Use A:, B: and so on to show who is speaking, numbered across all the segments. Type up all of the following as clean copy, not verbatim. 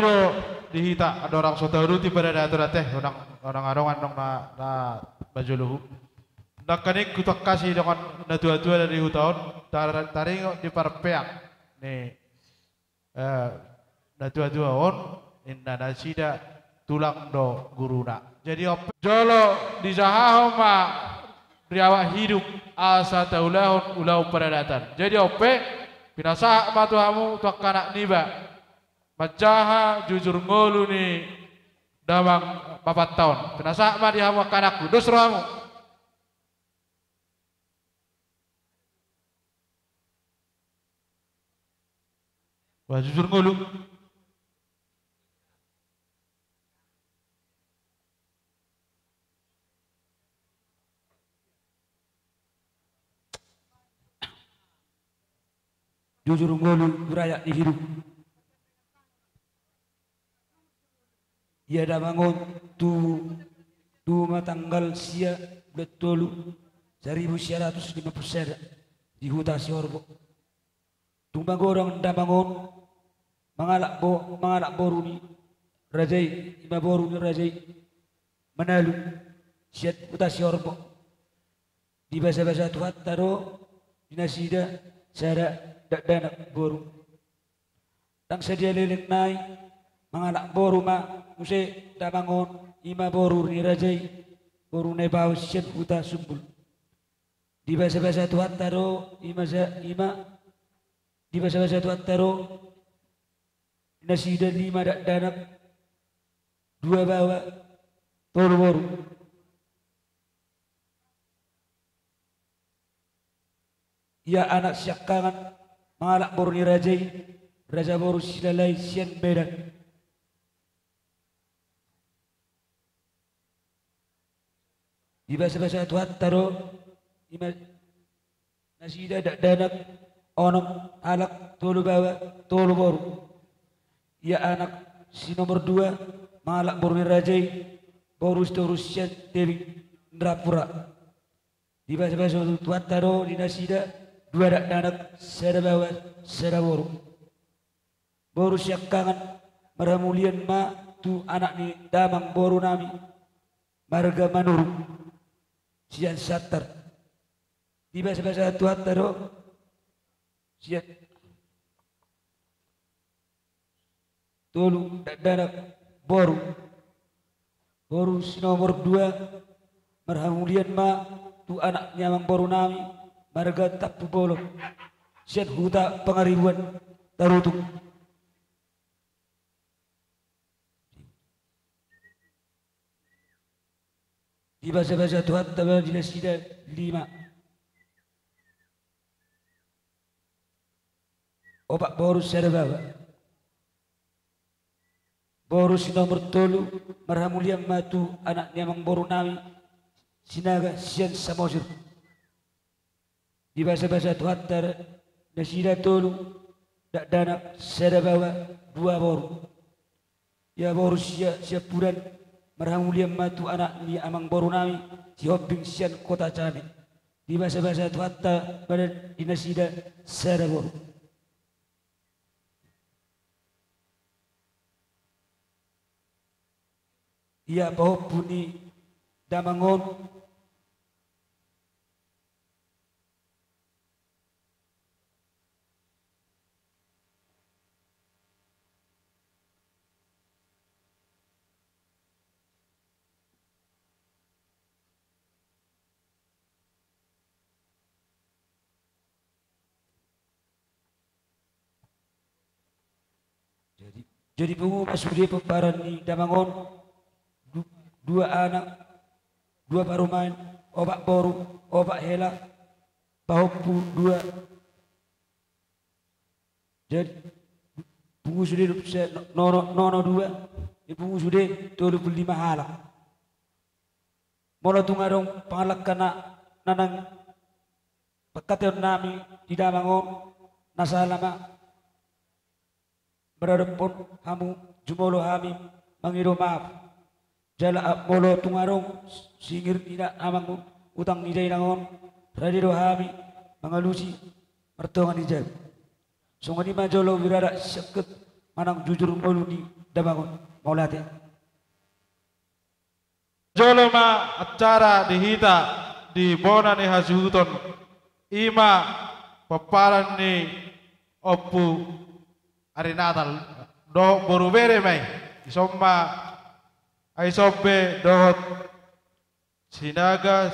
A: jolo dihita ada orang sotaruti pada datur teh orang arongan dong na bajuluhu. Nak kanik kutak kasih dengan na tua-tua dari hutaon taring di parpeak nih na tua-tua on inna nasida tulang do guruna. Jadi jolo di sahaho ma riawak hidup asa taulahun ulau pada datang. Jadi ope pinasa matuhamu tuak kanak niba. Macaha jujur ngolu ni damang 4 tahun. Pinasa ma di hamu kanakku dos ramu. Wah jujur ngolu.
B: Jujur ngolu berayak di hidup. Ia dah bangun tu tanggal sia betul 1950 di hutan Siorbo. Tumbang orang dah bangun mengalak boru ni rajai ima boru ni rajai menalu siat hutan Siorbo. Di bahasa Tuhan taro dinasida cara danak boru. Tang sedia lelek naik menganak boru ma muse dah bangun ima boru ni rajai boru ne bau siat hutan sumbul. Di bahasa Tuhan taro ima di bahasa Tuhan taro nasida 5 danak 2 bawa tolu boru. Ia anak syakangan mengalak boru ni rajai raja boru silalai sian bedan. Di bahasa Tuhan taro ima nasida danak onom alak tolu bawa tolu boru. Ia anak si nomor 2 mengalak boru ni rajai boru sian dewi ndrapura. Di bahasa Tuhan taro di nasida 2 danak sada bawa sada boru. Boru syakangan meramulian ma tu anak ni damang boru nami marga manuru sian satar. Di bahasa Tuhan taro sian tolu danak boru si nomor 2 meramulian ma tu anak nyamang boru nami marga tapu bolong sian huta pengaribuan tarutuk. Di bahasa Tuhan taba di nasida 5 opak boru serbawa boru si nomor 3 marhamulian matu anak nyamang boru nami sinaga sian samosir. Di bahasa Tuhan tara nasida 3 danak serbawa 2 boru. Ya boru siap puran marhamulian matu anak ni amang boru nami si hobbing sian kota cabe. Di bahasa Tuhan tara pada dinasida sada boru. Ia bawa puni damangon jadi pengupas sudi peparan ni damangon 2 anak 2 parumain opak boru opak hela bahopu 2. Jadi pungu sude nono 2 pungu sude 35 halak mula tungarong pangalak kana nanang pagkataon nami di damangon nasalama beradapon hamu jumolo hami mangido maaf jala molo tungarong singir ina amang utang nijay nangon radiro hami mangalusi mertongan nijay so ngani majolo wirara sakit manang jujur molu ni dabangun maulati.
A: Jolema acara dihita di bona ni hasuton ima paparan ni opu hari Natal do boru bere mai isomma ai sobe dohot sinaga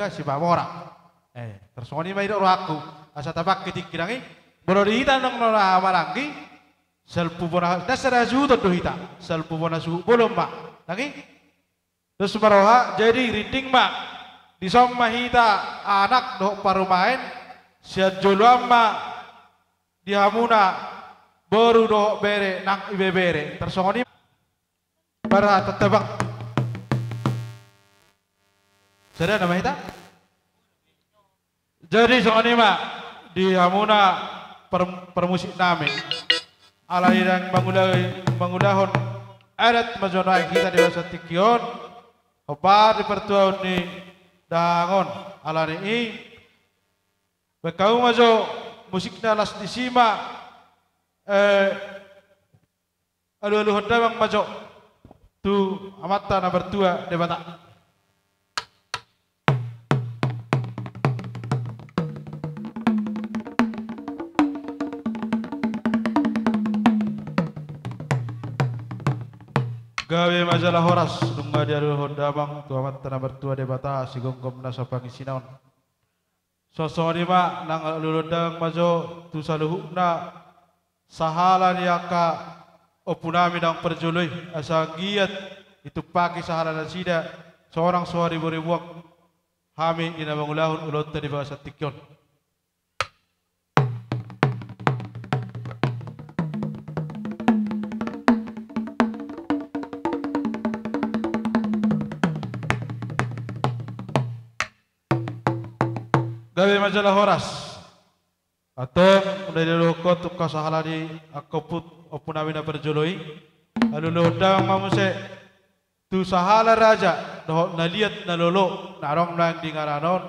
A: si bamora tersoni mai do aku asa tabak ketik kirangi boru dihita nang nora marangi selpu bona dasar hasuton do hita selpu bona su bolom mak lagi terus maroha jadi reading mak di somma hita anak do parumain siat jolo amma di hamuna baru do bere nang ibe bere tersongoni para tetebak sada nama hita jadi songoni mak di hamuna permusik name alai dan mangulahon adat majonai kita dewasa tikion opar di pertuan ni dangon alani i bekau majo musiknya las disima alu hodawang majo tu amata na bertua debata gawe majalah horas dunga dia alu hodawang tu amata na bertua debata sigongkom na sopang isinaon sosoni ma nang lulundang majo tu saluhukna sahala niaka opunami nang perjului asa giat itu pagi sahala dan sida seorang suari beribuak hami ina mangulahun ulot di bahasa tikyon gawe majalah horas atong dari lukot tu kasahala di akoput opunami na perjoloi alu lodang mamuse tu sahala raja doh naliat nalolo narong nang di ngaranon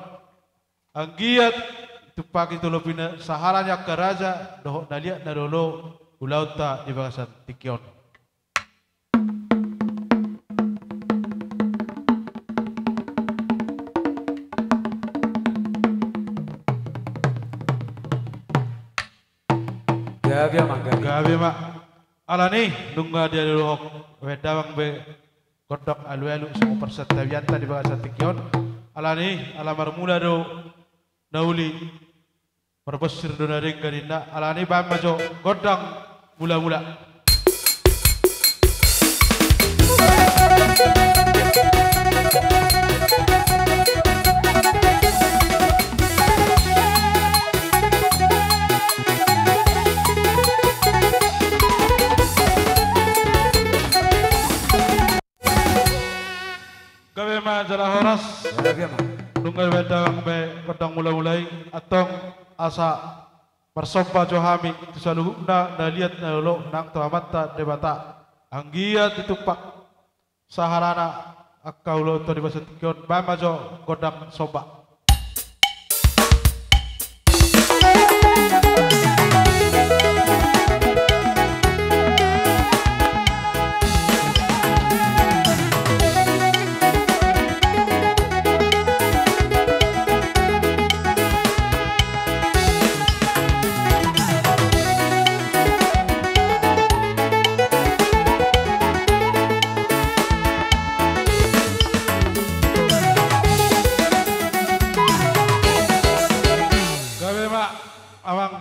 A: anggiat tu pagi tu lopina sahala nya ka raja doh naliat nalolo ulauta di bagasan tikyon gawe mak alani dunga dia dulu wedawang be kodok alu-alu semua persetawianta di bahasa tikyon alani alamar mula do nauli perbesir do naring gadinda alani bam majo godang mula-mula gawe majalah horas dungal wedang be kodang mula-mulai atong asa persompa johami itu saluhukna na liat na lolo nang tuamata debata anggiat ditupak saharana akkaulo to di bahasa tikyon bamajo kodang soba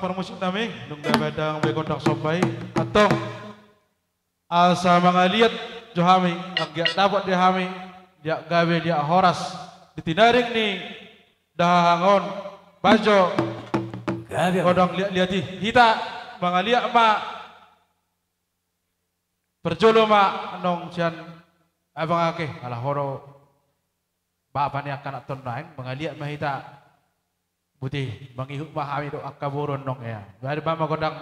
A: permusik nami nungga badang be kodang sobai atong asa mangaliat johami agak dapat dihami dia gawe dia horas ditinaring ni dahangon bajo kodang liati hita mangaliat ma perjolo ma nong sian abang ake alah horo bapak ni akan aton naing mangaliat ma hita putih mangihuk mahami do akaburon nong ya dari bama kodang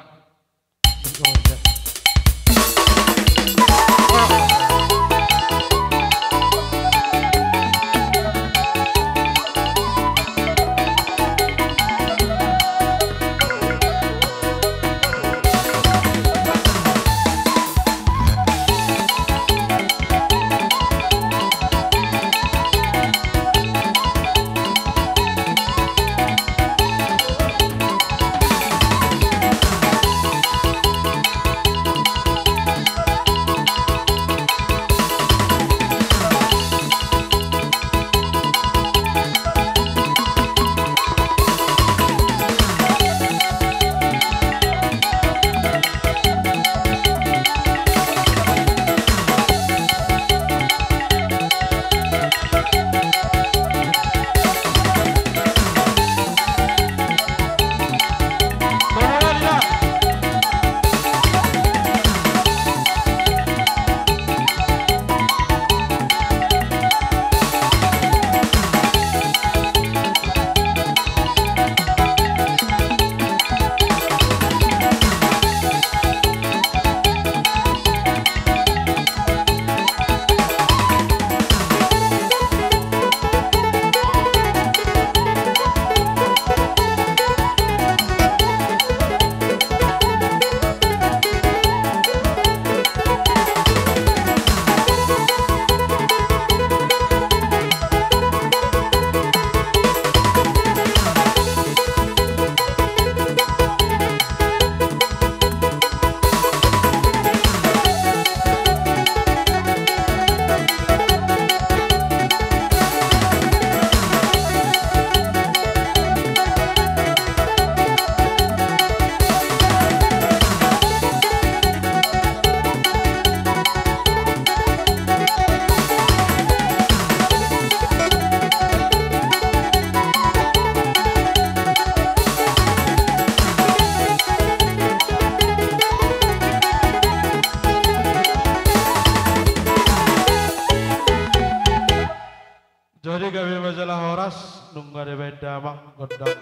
A: ada beda mang godang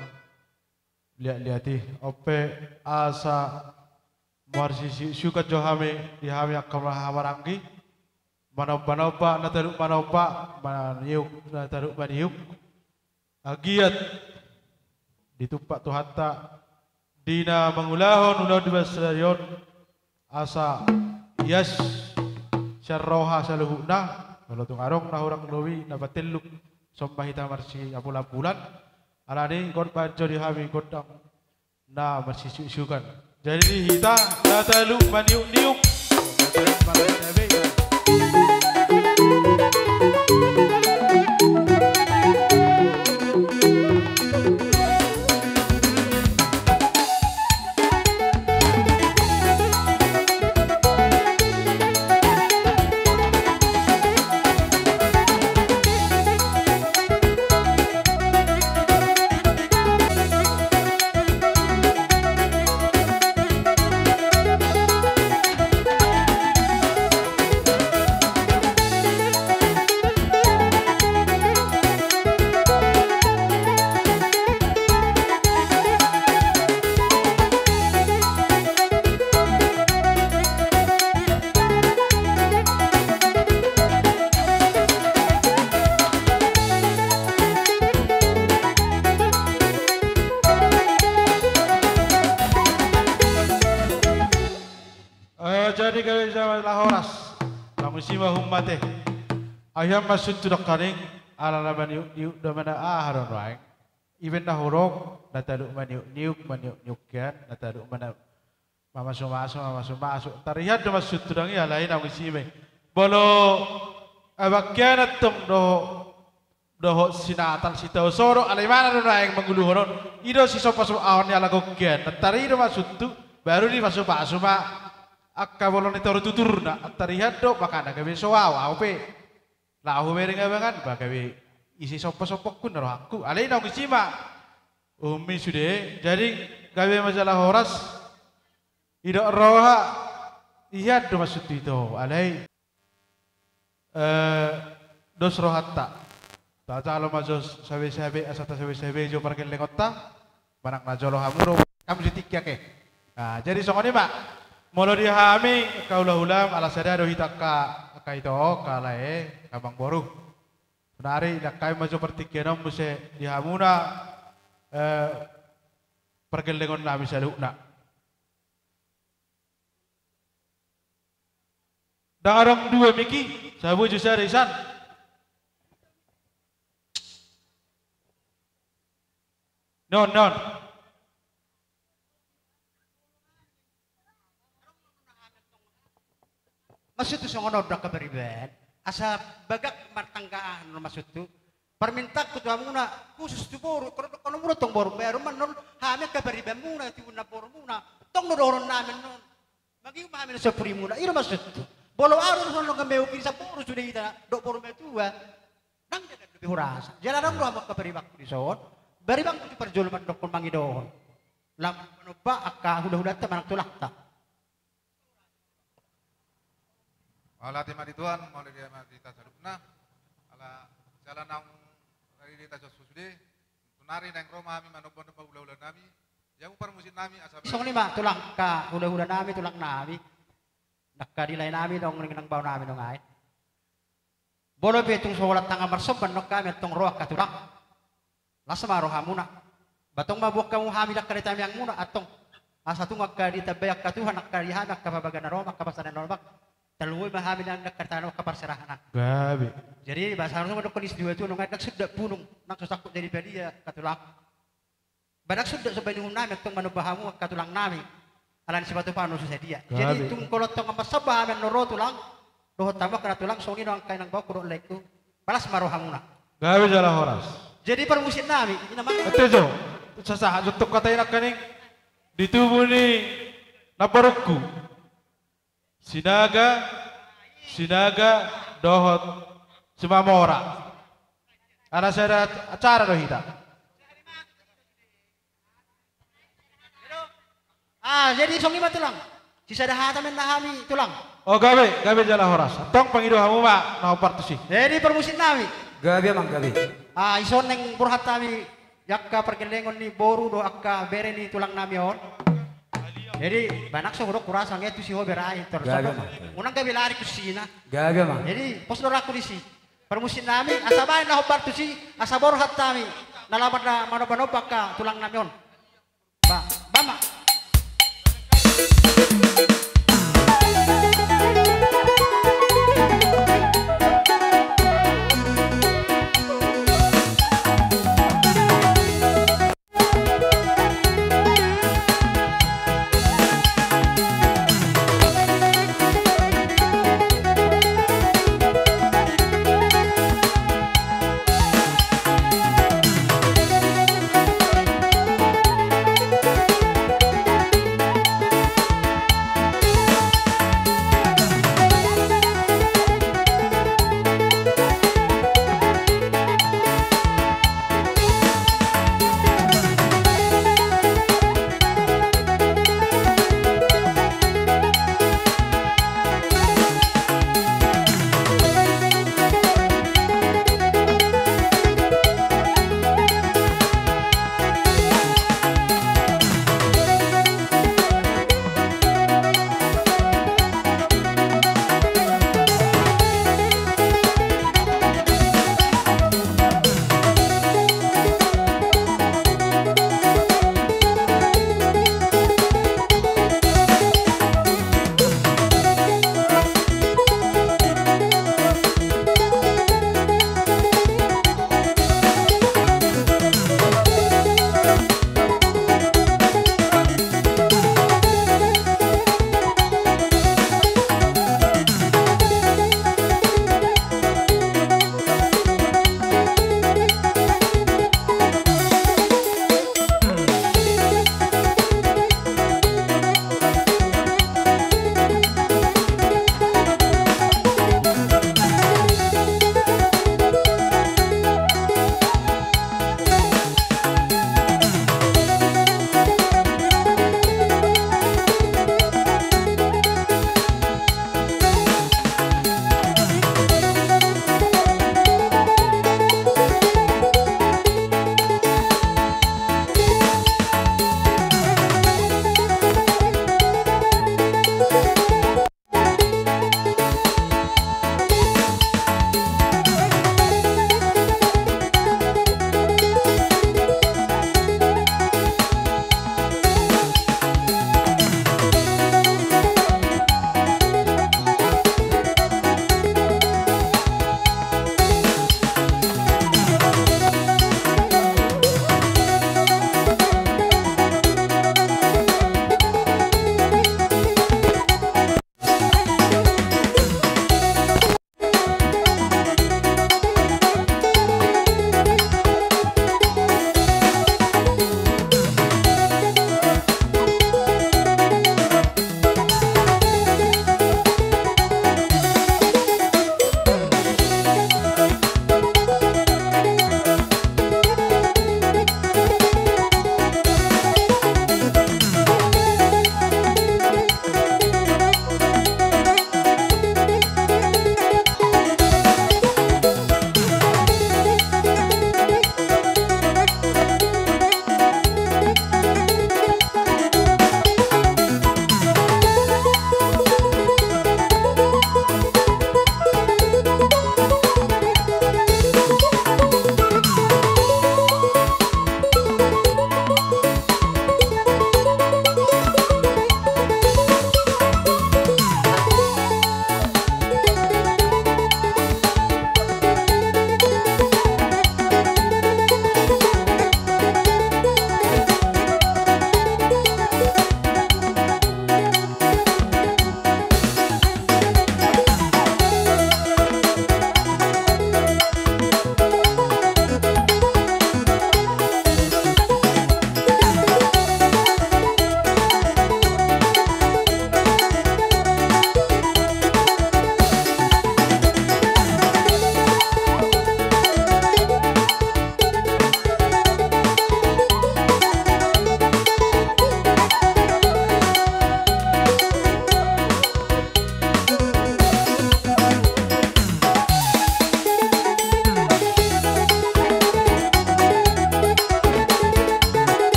A: lihat-lihati ope asa marsi suka johame dihami akamlah hamaranggi manopa nataruk manopa maniuk nataruk maniuk agiat ditupak tu hatta dina mengulahon ulah dibasarion asa yes syarroha saluhuna kalau tu ngarong na orang lowi na bateluk sombah hita marsi apula bulan alani god bajo dihami godang na marsi sukan jadi hita nataluk maniuk niuk jadi kalau zaman lahoras kamu sima hummate ayam masuk tu kaning ala laban yuk damana aharon wae even dah horok nataduk maniuk nyukian nataduk mana masuk tarihat dah masuk tu dangi lain kamu sima bolo abakian atom doh sinatan sitau soro alai mana tu naik menggulu horon ido si sopa awon ya lagu kian tari ido masuk tu baru ni masuk pak akka bolon itu tutur na tarihat do makana gawe soaw aupe lahu mereng abangan bagawe isi sopo-sopo kun roh aku alai na kisima umi sude jadi gawe masalah horas idok roha iya do maksud itu alai dos rohatta ta calo majos sabe asata sabe jo parkel lengota barang najolo hamuro kamu ditikya ke nah jadi songoni pak molo dihami kaulah ulam ala sadado hitaka kaito kalae kabang boru nari nakai maju pertikianom muse dihamuna pergelengon nami salukna dangarong dua miki sabu jusa risan non
C: maksud tu songono dak kabariban asa bagak martanggaan maksud tu perminta ku tu amuna khusus tu boru kono muro tong boru baru manon hame kabariban muna ti una boru muna tong nodoron namen non bagi mamen sepuri muna iro maksud tu bolo aru sono gameu bisa boru sudah ita dok boru metua nang jaga lebih urasa jalan ro am kabariban di son baribang tu perjulman dok mangidon lam manoba akka hudah ta tulak ta
D: ala tema di Tuhan mau dia mati tasarupna ala jalan nang dari dita susude tunari nang Roma mi manobon pa ulah nami yang upar musim nami asabi
C: song lima tulang ka udah nami tulang nami nakka dilay nami dong nang baw nami dong ay bolo betong solat tanga marsoban nok kami tong roh ka tulang lasama roh hamuna batong mabuok kamu hami dak karita yang muna atong asa tungag ka ditabayak ka Tuhan nakka dihanak ka babagan Roma ka pasanan Roma Taluwi mahami ng nagkartano kaparsarahanan.
A: Gabi.
C: Jadi bahasa Arab itu kondisi dua itu nungat sudah punung nak susakut dari dia katulak. Badak sudah sebanyak nami tong manubahamu katulang nami. Alan sebatu panu susah dia. Jadi tung kolot tong masabah men noro tulang. Doh tambah kena tulang songi nang kain nang bau kurang leku. Balas marohamuna.
A: Gabi jalan horas.
C: Jadi permusit nami ini nama.
A: Betul. Sasa jutuk katain kaning ditubuh ni naparukku. Sinaga dohot Sumamora. Ana saya acara doh hita.
C: Jadi songi mah tulang. Sisa dah hatamen nahami tulang.
A: Oh gabe jalan horas. Tong pangido hamu mak nau partusi.
C: Jadi permusit nami.
B: Gabi mang gabi.
C: Ison neng burhat kami yakka pergelengon ni boru do akka bere ni tulang namion. Jadi banak so udah kurasang itu si hoberai terus. Unang gabi lari kusina.
B: Gaga mah.
C: Jadi pos aku di si. Permusin nami asabain na hobar tu si asabor hat kami. Nalaman na manobanobak ka tulang namion. Bama.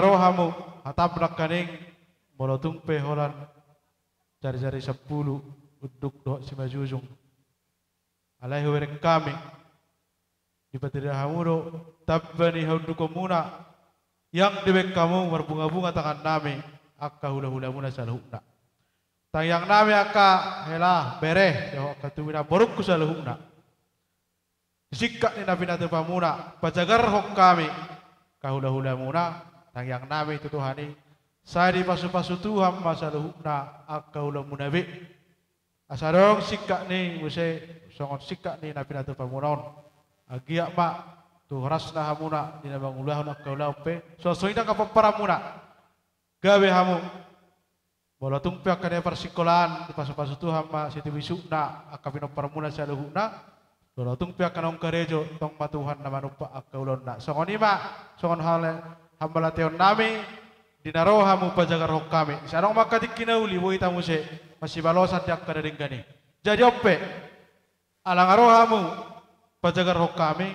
A: dinarohamu hatapnak kaning molotung peholan jari-jari 10 uduk doh si majujung alaihi werek kami di patirahamu do tabbani haudukum muna yang dibek kamu berbunga-bunga tangan nami akka hula-hula muna saluhna tang yang nami akka hela bereh yo akka tumina boruk ku saluhna sikka ni nabi nate pamuna pajagar hok kami kahula-hula muna tang yang nami itu tuhani sari pasu-pasu Tuhan masaluhna akka hula munabi asarong sikka ni muse songon sikka ni nabi nate pamunaon agia mak tu rasna hamuna dina bangulahun akaulaw pe so soina kapaparamuna gawe hamu bola tumpe akane persikolan di pasu-pasu tu hama siti wisuna akapino paramuna saluhuna bola tumpe akanong karejo tong matuhan na manupa akaulon na songon ima songon hale hambala teon nami dinaro hamu pajagar hok kami sarong makadik kinauli boy tamu se masih balosan dak kadering gani jadi oppe alangaro hamu pajagar hok kami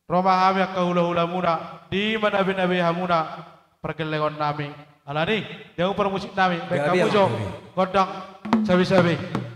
A: Roma kami kahula-hula muna di mana nabi hamuna pergelegon nami alani yang permusik nami baik kamu jo godang sabi-sabi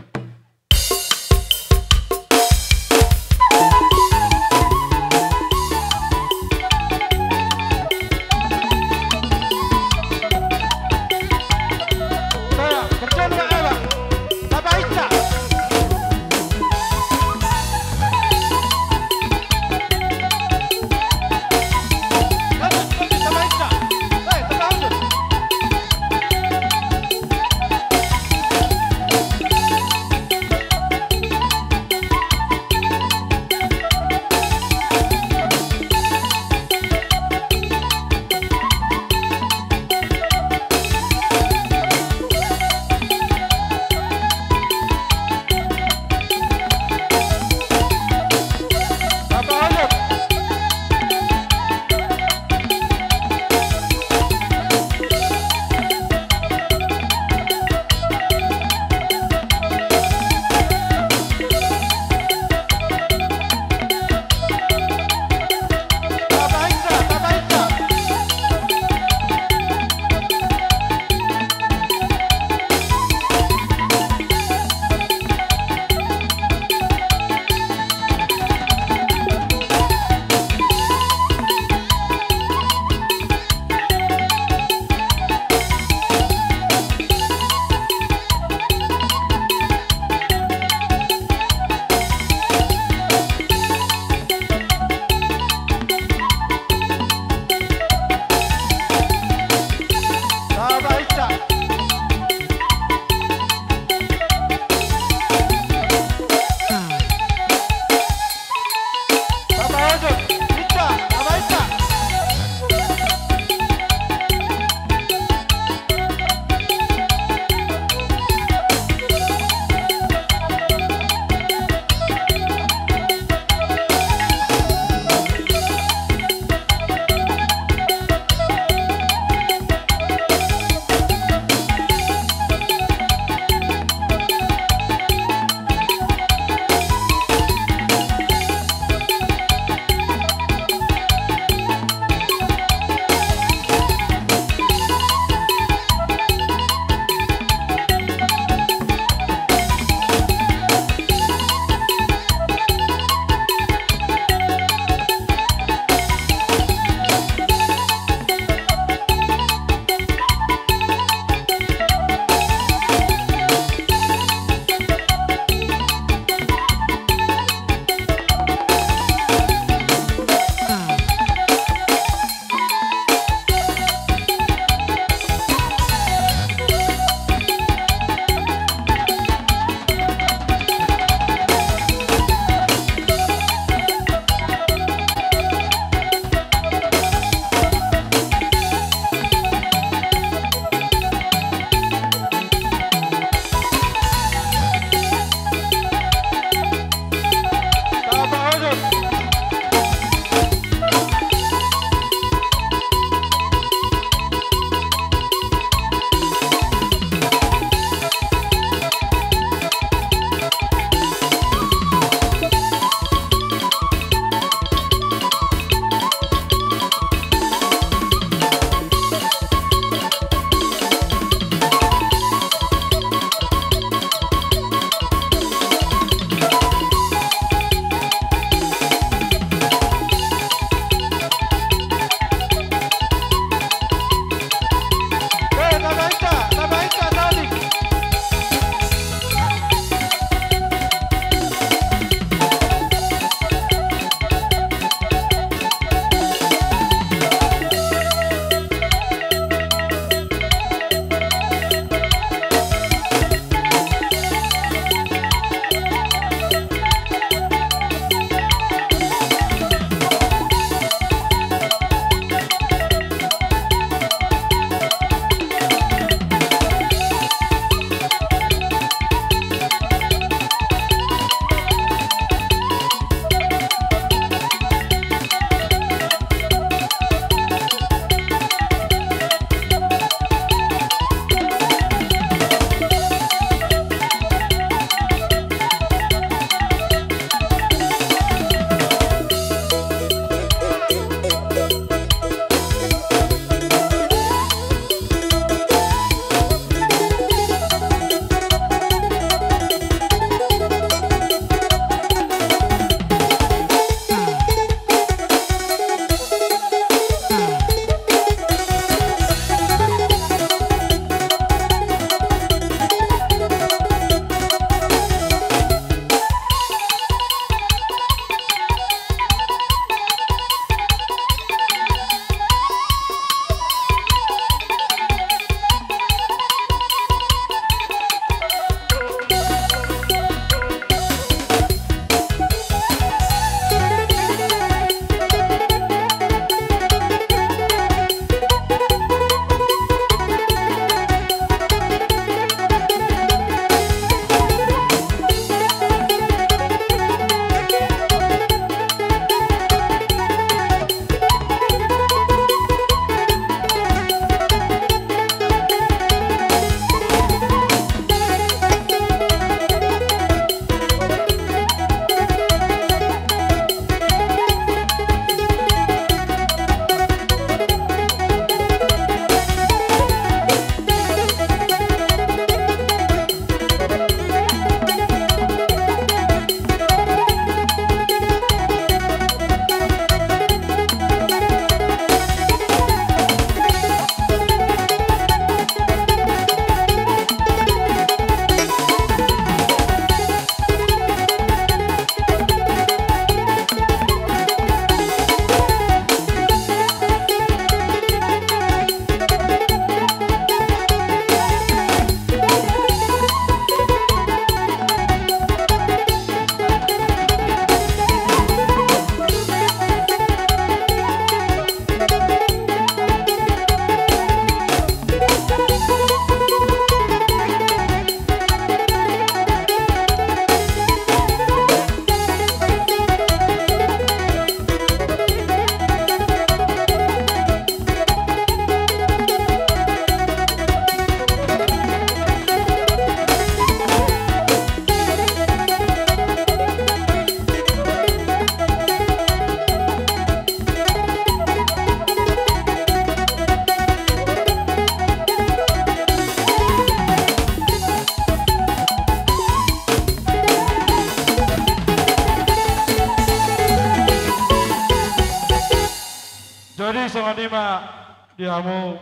A: songanima dihamu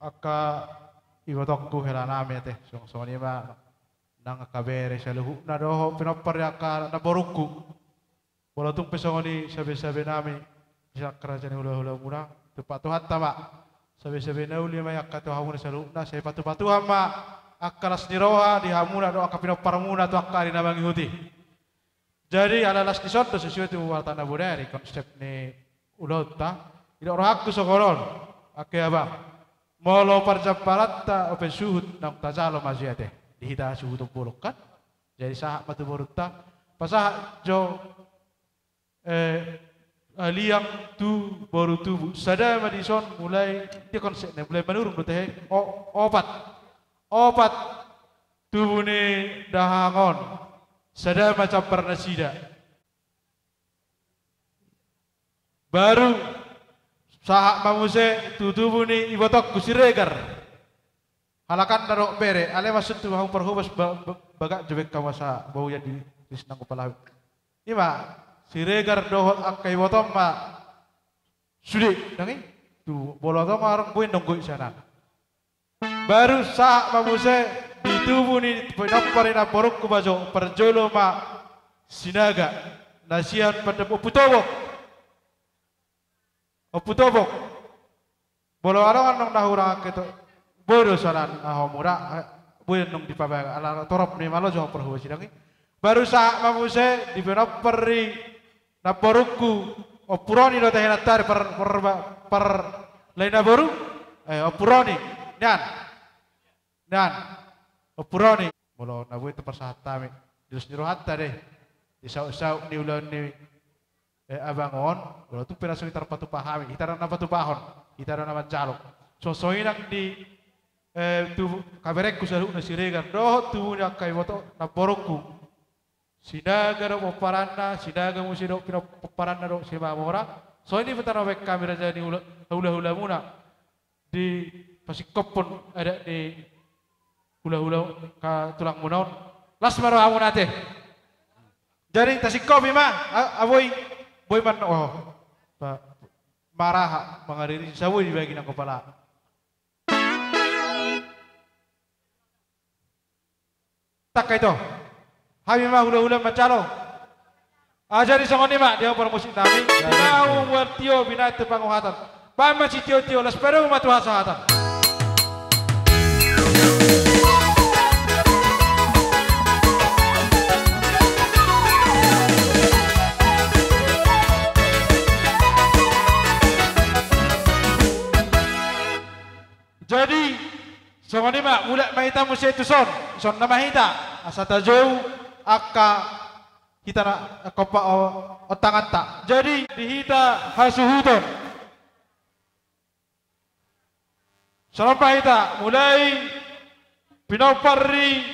A: aka iwatokku helanami teh songanima nang kabere saluhu na doho pinopar aka na borukku walaupun pesongoni sabe-sabe nami bisa kerajaan hula-hula muna tepat tuhan tama sabe-sabe nauli ma aka tuhamu saluhu na saya patu-patu hama akalas niroha dihamuna do aka pinopar muna tu aka rina mangihuti. Jadi alalas kisonto sesuai tu watana budaya konsep ni ulota tidak rohaku sokoron ake abang molo parjapalatta open suhut nang tajalo maziate dihita suhut puluk kan jadi sahak matu borutta pasah jo liang tu baru tubuh sada madison mulai dia konsepnya mulai menurun teh obat tubuh ni dahangon sada macam pernasida baru sahak mamuse tutubu ni ibotok kusiregar halakan darok bere ale masuk tu hang perhubas bagak jebek kawasa bau yang di krisnang kepala ima siregar dohot akai botom ma sudi dangi tu bolotong orang buin nunggu sana baru sahak mamuse di tubuh ni pinaparina borok kubajo perjolo ma sinaga nasihat pada Oputobok, bolo orang nong nahura keto, bodo saran ahomura, buin nong di pabang ala torop ni malo jong perhu sidangi, baru sa mamuse di benop peri na porukku, opuroni do tehena tar per lain boru, opuroni, nan, opuroni, bolo na buin tepersahata mi, dus nirohat tade, di sau ni ulan ni abangon, kalau tu pernah sekitar patu pahami, kita ada patu pahon, kita ada nama jaluk. So inak di tu kaberekku selalu nasiregan, doh tu nak kai foto na borokku. Sinaga do paranna, sinaga musi do pino paranna do si mamora. So ini betara wek kamera jadi hula muna di pasikopon ada di hula ka tulang munaon. Las maro amunate. Jadi tasikopi mah aboy boy man marah mengadiri sabu di bagian kepala. Tak itu. Kami mah hula macalo. Ajari songoni mak dia musik nami. Mau buat tio bina itu panguhatan. Pama si tio las peru matu hasahatan. Jadi, songoni mak mulai mahita musia itu son nama hita asata jauh akka kita nak kopa otangan tak. Jadi dihita hasuhuton. Sampai hita mulai pinopari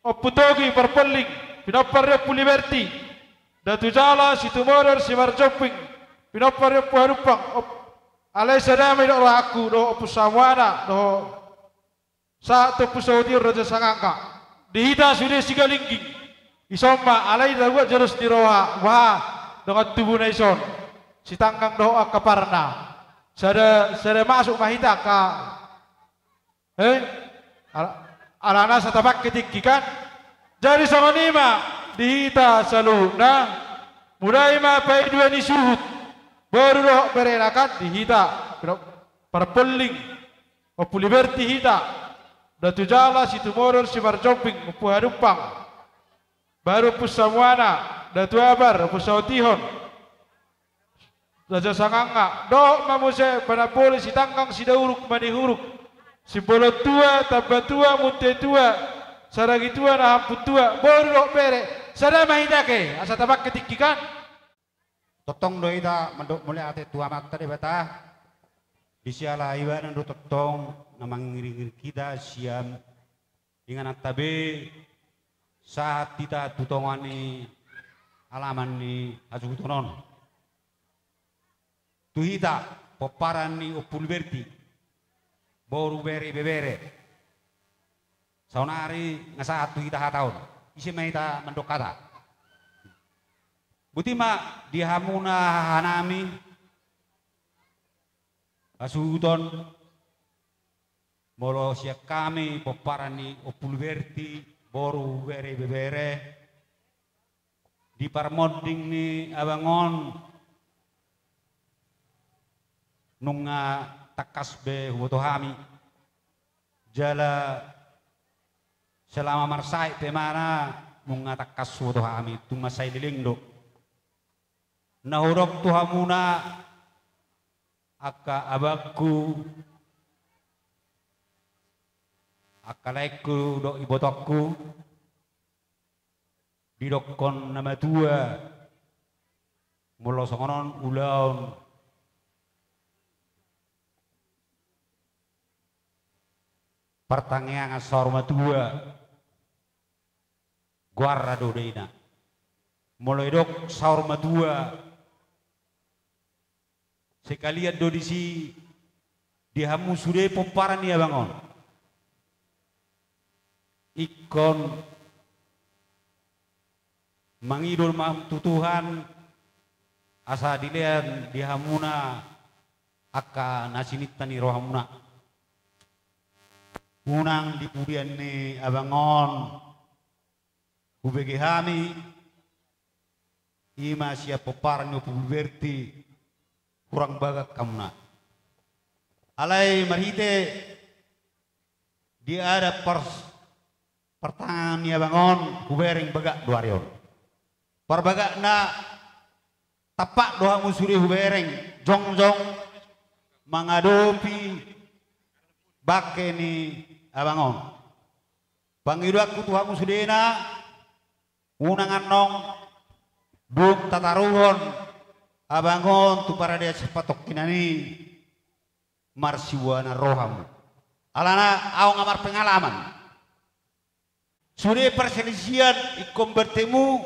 A: oputogi perpeling pinopari puliberti datu jala situ modor si marjoping pinopari puharupang alai sadami do aku do pusamwana do satu pusauti raja sangangka dihita sudah sigalingging isomma alai dawa jerus diroha wah dengan tubuh naison si tanggang do akaparna sada masuk mahita ka alana satabak ketikikan jadi songonima dihita saluna mulai ma pai dua ni suhut baru roh berenakan dihita perpeling opuliberti hita datu jala situ modor si marjoping puharupang baru pusamwana datu abar pusautihon raja sanganga do mamuse panapoli si tangkang si dauruk manihuruk si bolo tua tabatua munte tua saragi tua na hamput tua baru roh bere sada mahitake asa tabak ketikikan
B: Totong do ita mandok mulai ate tua mata de bata disiala iwa nando totong namang ngiri kita siam ingan tabe saat kita tutongani alaman ni ajutonon tuhita poparan ni opulberti boru bebere saunari ngasaat tuhita hataun isi maita mandok kata Butima dihamuna hanami Asuton molo siak kami poparani opulverti boru bere bebere di parmoding ni abangon nunga takasbe hutohami jala selama marsai temana nunga takas hutohami tunga sai dilingdo nahurok tuhamuna aka abakku akalaiku do ibotokku didokon nama tua mulo songonon ulaun pertanyaan sorma tua guarra do deina mulo idok sorma tua sekalian do disi dihamu sude pomparan ya bangon ikon mangidul tutuhan asa dilean dihamuna aka nasinitani rohamuna unang dipudian ni abangon hubege hami ima siap pomparan yo puberti kurang bagak kamuna alai marhite dia ada pertangan ya bangon hubereng bagak duarion perbagak na tapak doa musuri hubereng jong mengadopi bake ni abangon pangidu aku tuha musudena unangan nong buk tataruhon abangon tu para dia sepatok kinani marsiwana roham alana au ngamar pengalaman sudah perselisihan ikom bertemu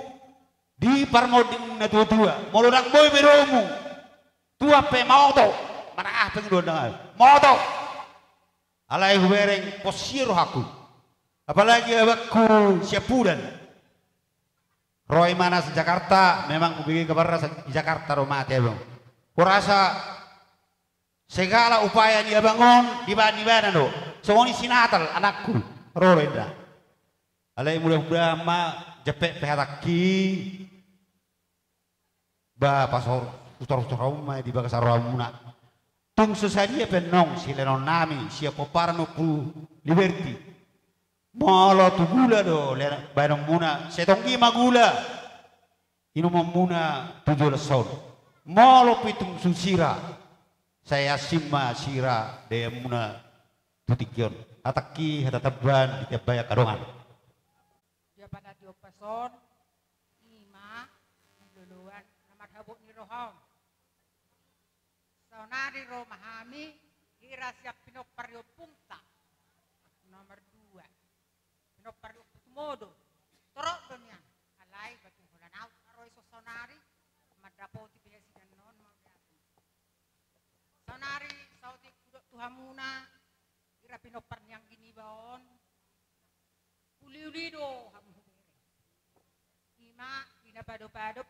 B: di parmoding na tua molodang boy beromu tua pe moto mana pengidon dengan moto alai hubereng posiro aku apalagi abakku siapudan Roy mana se Jakarta memang bikin kabar di Jakarta rumah ya bang. Kurasa segala upaya dia bangun di mana do. Songoni sinatal anakku Roy dah. Alai mudah-mudahan ma jepek pehataki ba pasor utor rumah di bagasar ramuna. Tung sesadia penong silenon nami siapa parno pu liberty. Molo tu gula do barang muna setonggi magula inum muna 17 tahun molo pitung susira saya simma sira de muna tutikion ataki hata taban di baya kadongan
E: dia pada diopason ima duluan nama habuk ni roham saunari romahami kira siap pinok pario punta nomor 2 pinok pario modo torok dunia alai batung bulan out aroi sosonari madapoti pilesidan non mau sonari sauti kudok tuhamuna kira pinok parnyang gini baon kuliulido hamu ima ina pado-pado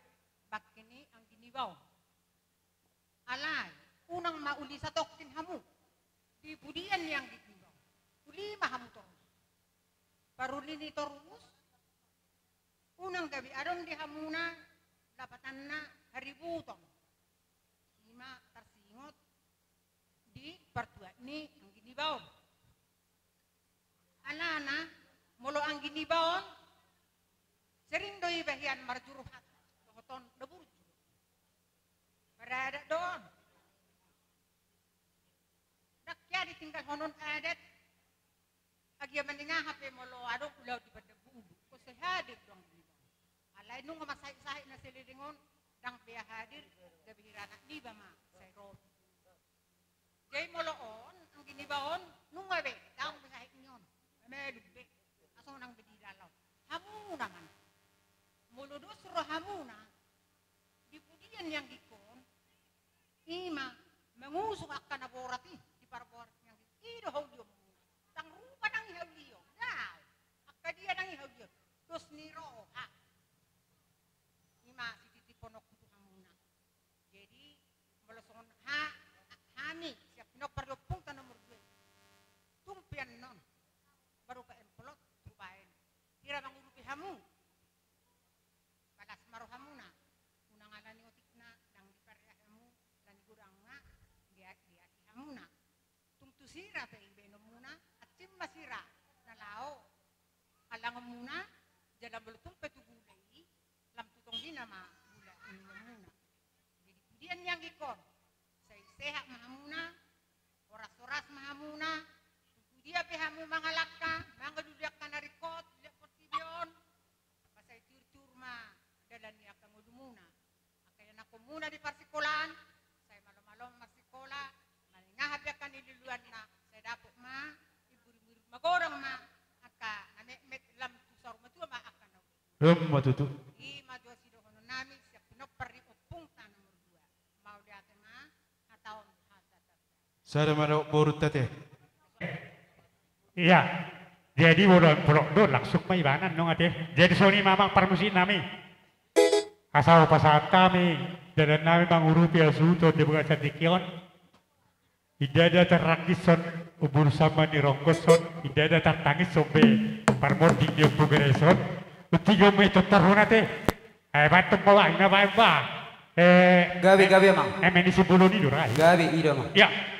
E: bakini ang gini baon alai unang mauli sa toktin hamu di budian yang gini baon ulima hamu terus paruli ni terus unang gabi adong di hamuna dapatan na haributong ima tersingot di pertua ni ang ginibaon alana molo ang ginibaon sering doi bahian marjuruhat tohoton deburju berada doon nakya ditinggal honon adat agi maninga hape molo ado ulau di pada bubu ko se hadir dong alai nung masai-sai na siliringon dang pia hadir gabirana di ba ma sai ro jay molo on ang ginibaon nung abe dang masai nyon me dubbe aso nang bedidalaw hamuna man molo dos ro hamuna di pudian yang gikon ima mengusuk akan aborati di parpor yang ido haudio tang rupa nang ihaudio daw akadia nang ihaudio dos niro ha ima si tiponok tu hamuna jadi melosongon ha hami siap sira pe ibeno muna acim masira nalao alang muna jalan belutung petugulai lam tutong dina ma gula muna jadi kemudian yang ikon saya sehat mahamuna oras-oras mahamuna dia pehamu mangalakka mangadudiakkan narikot lihat pertibion pasai tur-tur ma dalan niya kang udumuna kaya nako muna di parsikolan saya malam-malam marsikola malingahabiakan iluluan na saya dapat ma iburi-buri magorang ma aka namet lam tusar matua ma akan
A: Matutu.
E: i madua sido kono nami siap pinopari opung tanah merdua mau diate ma ataon hasata
A: Sada manok borut tete.
F: Iya, jadi bolong do langsung maibanan nong ate. Jadi soni mamang permusin nami. Asal pasaat kami dan nami mangurupi asuto di buka satikion. Idada terangison ubur sama di ronggoson. Idada tertangis sombe parmorting di upugereson. Utigo meto terhunate. Batuk bawa ina ba.
G: Gabi emang.
F: Menisi bulu ni durai.
G: Gabi ido emang.
F: Ya.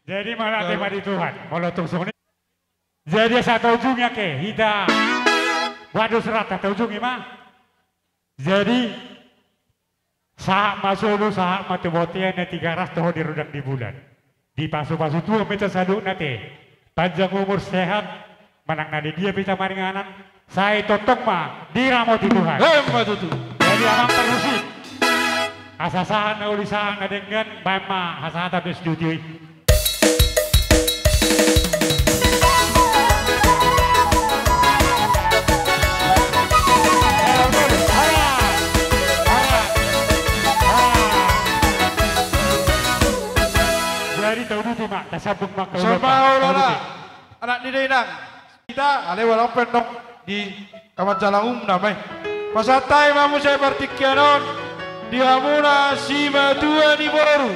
F: Jadi malah tema di Tuhan, molotung soni. Jadi satu ujungnya ke hida. Waduh serat satu ujungnya mah. Jadi saat masuk lu saat mati botian yang 300 toho dirudak di bulan. Di pasu-pasu tua meja saduk nate. Panjang umur sehat, manang nadi dia bisa maringanan. Saya totok mah diramo di Tuhan. Jadi amang terusi. Asasahan na ulisahan na dengan bama hasata bis jujui. Jadi tahu dulu mak, tasabung mak kau lupa.
A: Sama anak ni inang. Kita ale walau pendok di kamar jalan namai. Pasatai mamu saya bertikianon di hamuna si madua di boru.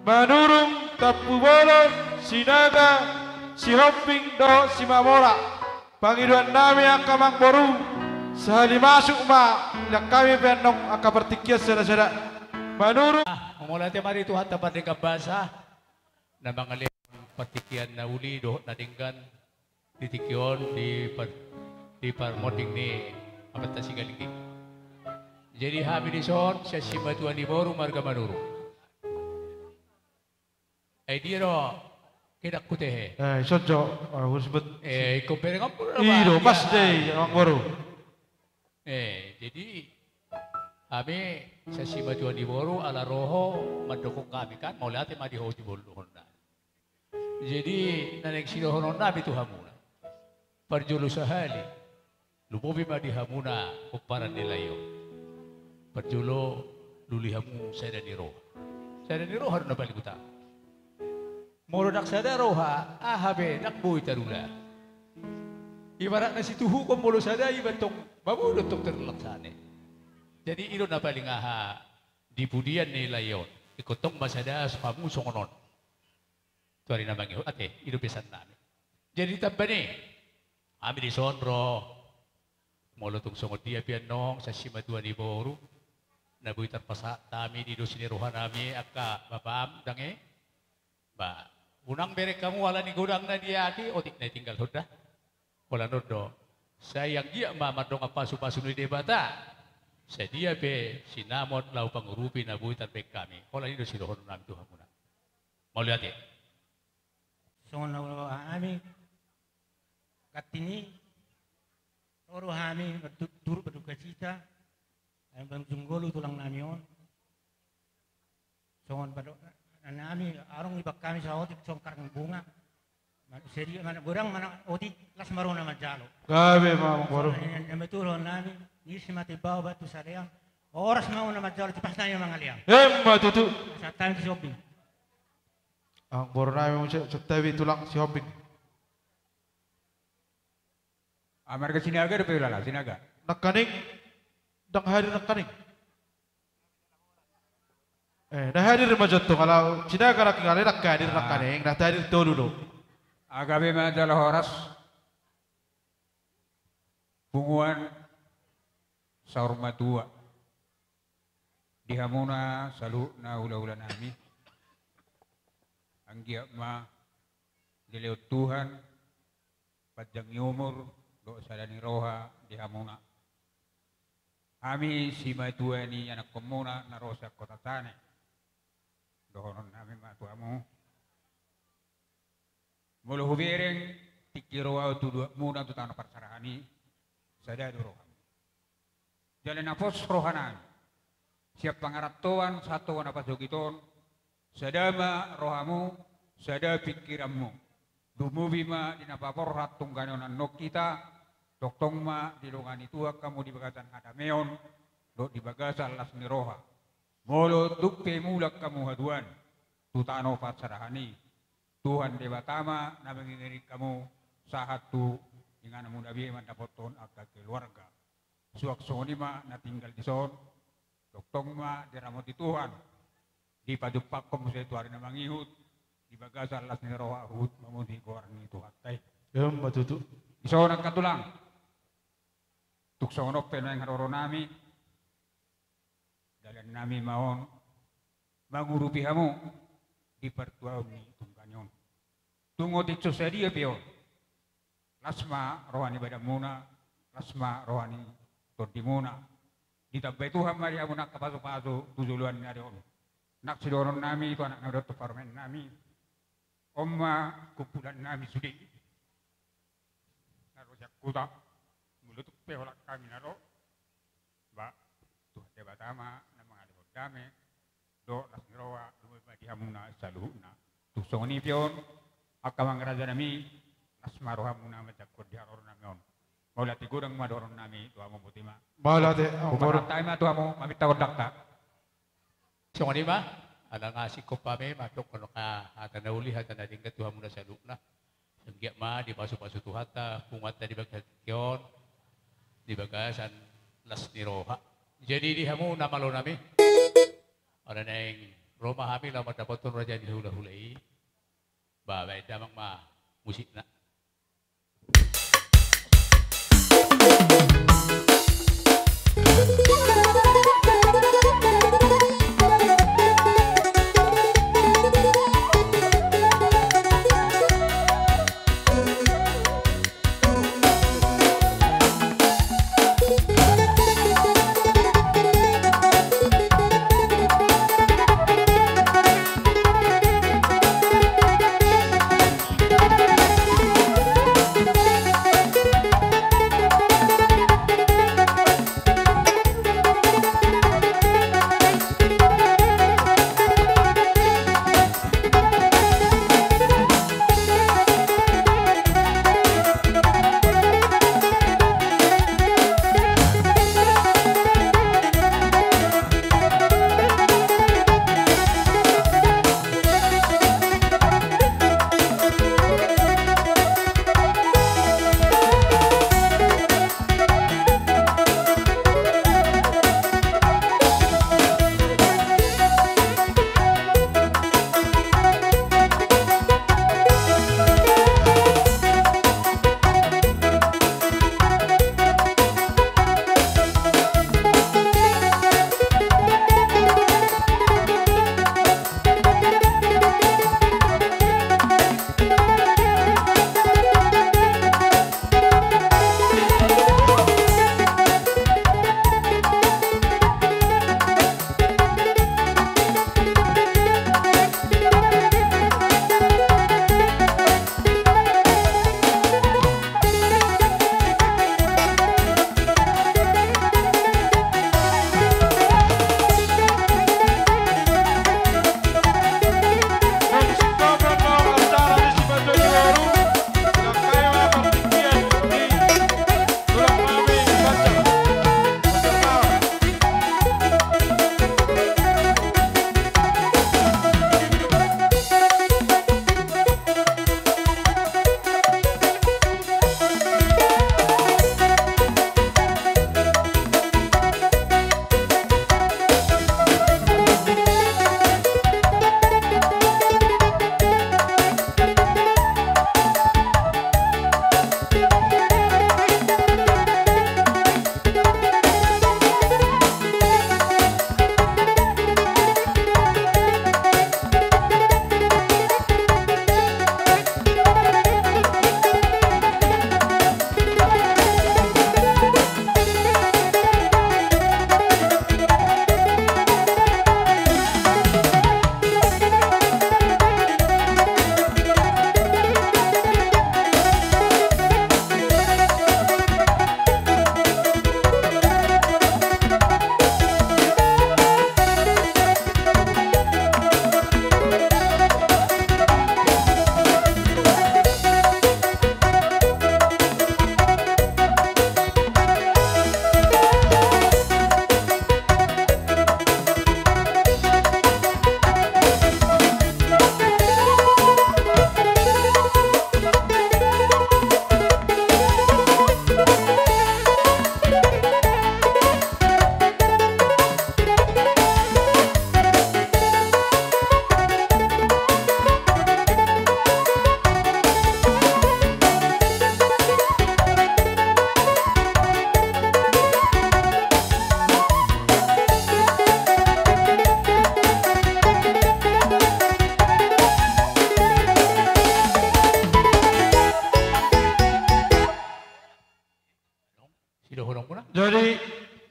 A: Manurung tapu bolon sinaga si hopping do si mamora. Pangiduan nami akamang boru. Sehari masuk ma yang kami pendok akan bertikian sada-sada. Manurung.
H: Mula mari Tuhan dapat dikabasa na mga patikian na uli do natinggan titikyon di parmoding ni abata sigalingi. Jadi kami di son siya si Matuan di Boru marga Manuru. Ay di ro kidak kutehe.
A: Sojo aku sebut.
H: Kumpere kampur
A: Iro pas deh orang baru.
H: Jadi kami sa si Matuan di Boru ala roho mendukung kami kan mau lihat ma di ho di Boru. Jadi nanek sirohonon nabi tu hamuna. Parjulu sahali. Lumobi ma di hamuna kuparan nilayo. Parjulo luli hamu saya dan roha. Saya dan roha na balik utang. Moro dak sada roha ahabe nak boy tarula. Ibarat na si tuhu ko molo sada ibantong babu dotok terlaksane. Jadi ilo na paling aha di pudian nilayo. Ikutong masada samu songonon. Tuari na bangi ate ilo pesan namin. Jadi tabane kami di sonro molotong songot dia pianong sa Simaduan ni Boru nabuy tarpasa tami di dosini rohan nami akka bapaam dange ba unang berek kamu wala ni gudang na dia aki otik na tinggal hoda wala nodo sayang dia mamadong apa supasu ni debata saya dia pe sinamot lau pangurupi nabuy tarpek kami wala ni dosini rohan nami Tuhan muna mau lihat ya.
I: Sono kami katini oro kami turut berduka cita bang junggolu tulang namion soon pada nami arong ibak kami sa otik song karang bunga seri mana gorang mana otik las marona majalo
A: Gabe mamang baru.
I: betul nami isi mati bawa batu sareang oras mau na majalo tipas na yung mga liang
A: Matutu.
I: sa time shopping.
A: Ang baru namin mo setawi tulang si hopping.
G: Amerika sinaga ada pelala sinaga.
A: Nakaning, dang hadir nakaning. Dah hadir macam tu kalau Cina kalau kali nak hadir nakaning, dah hadir tu dulu.
G: Agabe madala horas bunguan saurma tua di hamuna salu na ula-ula nami anggia ma dileut Tuhan panjang umur do sadani roha di hamuna kami si matuani anak komuna na rosa kota tane dohonon nami matuamu mulu hubereng tikiroa tu dua muna tu tanah parsarahani sadadu roha jalan apos rohanan siap pangaratuan satu wana pasukiton sadama rohamu sada pikiranmu dumubi ma dinapapor hatung kanonan nok kita doktong ma dilungani tua kamu di bagatan hadameon do di bagasan las ni roha molo dukte mulak kamu haduan tutano patsarahani Tuhan debatama na mengingiri kamu sahatu dengan muda biye mandapoton agak keluarga suak sonima na tinggal di son doktong ma diramoti Tuhan di padupak kamu saya tuari na mangihut di bagasan las ni roha hut mamuti korang itu hatai
A: Matutu.
G: isonan katulang tuk sonok penang haroro nami dalan nami maon mangurupi hamu di pertuaun ni tungkanyon. Tungo di sedia pio. Lasma rohani badamuna, lasma rohani tordimuna. Di tabbay Tuhan Maria mo nakapaso-paso tujuluan na rin. Naksidoron nami ito anak ng parmen nami. Oma kumpulan nami sudi. Narosyak kuta. Mulutuk peholak kami naro. Ba, Tuhan tiba tama na mga libot dami. Do las nirawa lumabadi hamuna sa luhuna. Tusong ni pion. Akamang raja nami. Las maroha muna majakod di haror nami on. Maulati gudang madoron nami tuha mo mutima.
A: Maulati
G: Kumarak tayo ma tuha mo mamitawad dakta.
H: So ni ma, ala nga si ko pa me matok kono ka hata na uli hata na tingkat tuha muna sa lukna. Sanggiya ma di pasu-pasu tuhata pungat di bagkyon di bagasan las ni roha. Jadi di hamu namalo nami. Ada neng Roma kami lama dapat turun raja di hula-hulai. Babay damang ma musik na.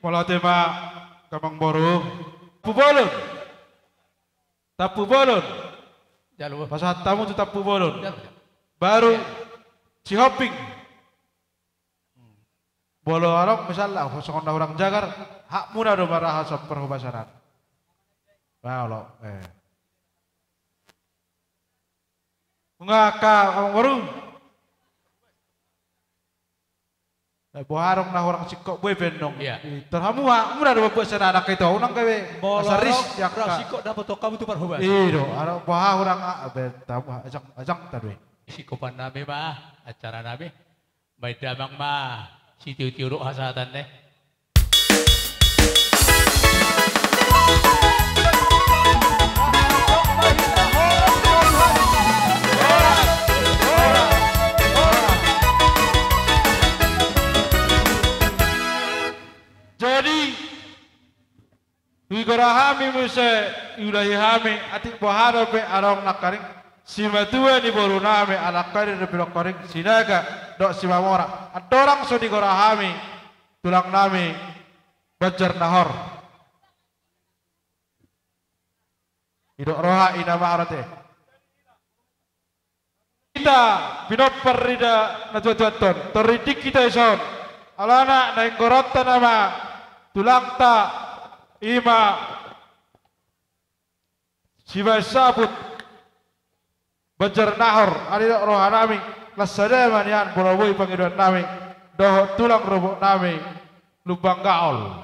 A: Pola tema Kamang Boru. Pubolon. Tapu bolon.
H: Jalur.
A: Pasal tamu tu tapu bolon.
H: Jalur.
A: Baru Cihoping. Bolo arok misalnya sekonda orang jagar hak muna do marah hasap perhubasaran. Kalau Ngaka Kamang Boru. Buharong na orang sikok boy benong.
H: Iya.
A: Terhamu muna do buat sana anak itu unang kawe. Asaris yak
H: Rasiko dapat kamu tu perhubungan.
A: Iyo, ada buah orang tamu ajang tadi.
H: Sikopan nami mah acara nami. Baik damang mah si tiu-tiu hasatan deh.
A: Jadi Wigorahami muse yulahihami atik bohara be arong nakaring simatua ni boruname alakari de bilokaring sinaga dok simamora adorang so digorahami tulang nami bajar nahor idok roha ina ma'arate kita binopar rida natuatuaton toridik kita ison alana na ingorota nama tulang ta Ima Siba sabut Bajar nahor Alilok roha nami Lasada manian Bolawui panggilan nami Doh tulang robok nami Lubang gaol.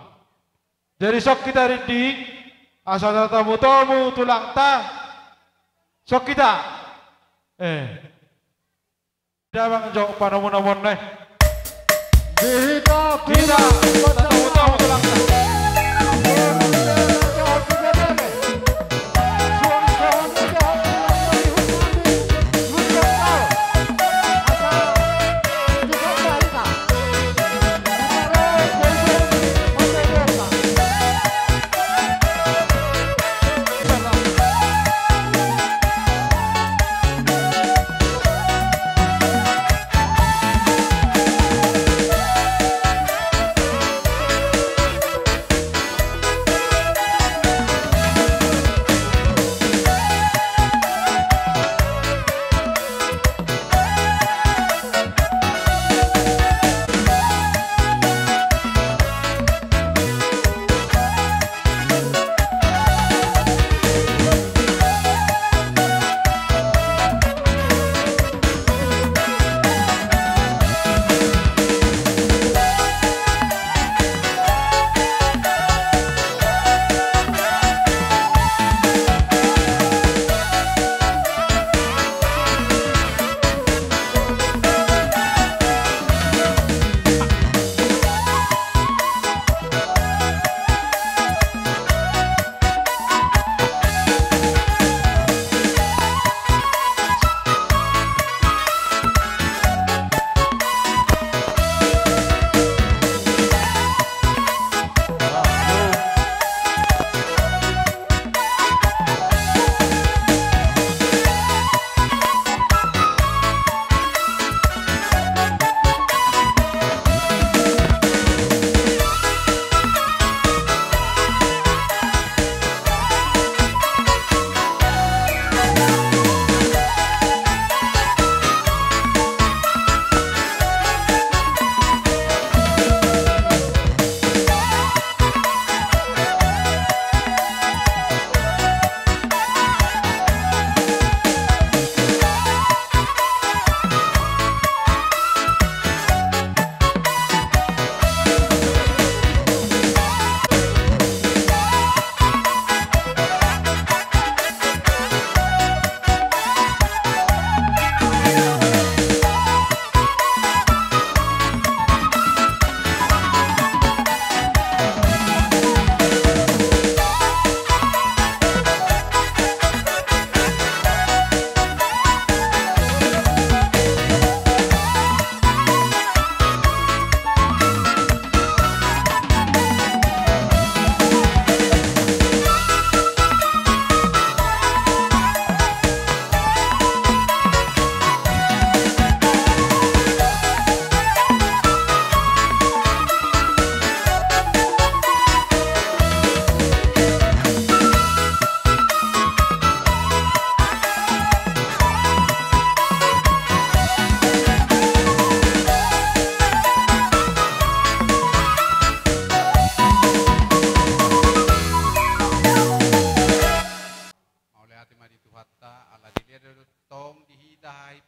A: Jadi sok kita rindi asal tamu-tamu tulang ta sok kita Jangan jauh panamun-namun nih kita tamu-tamu tulang ta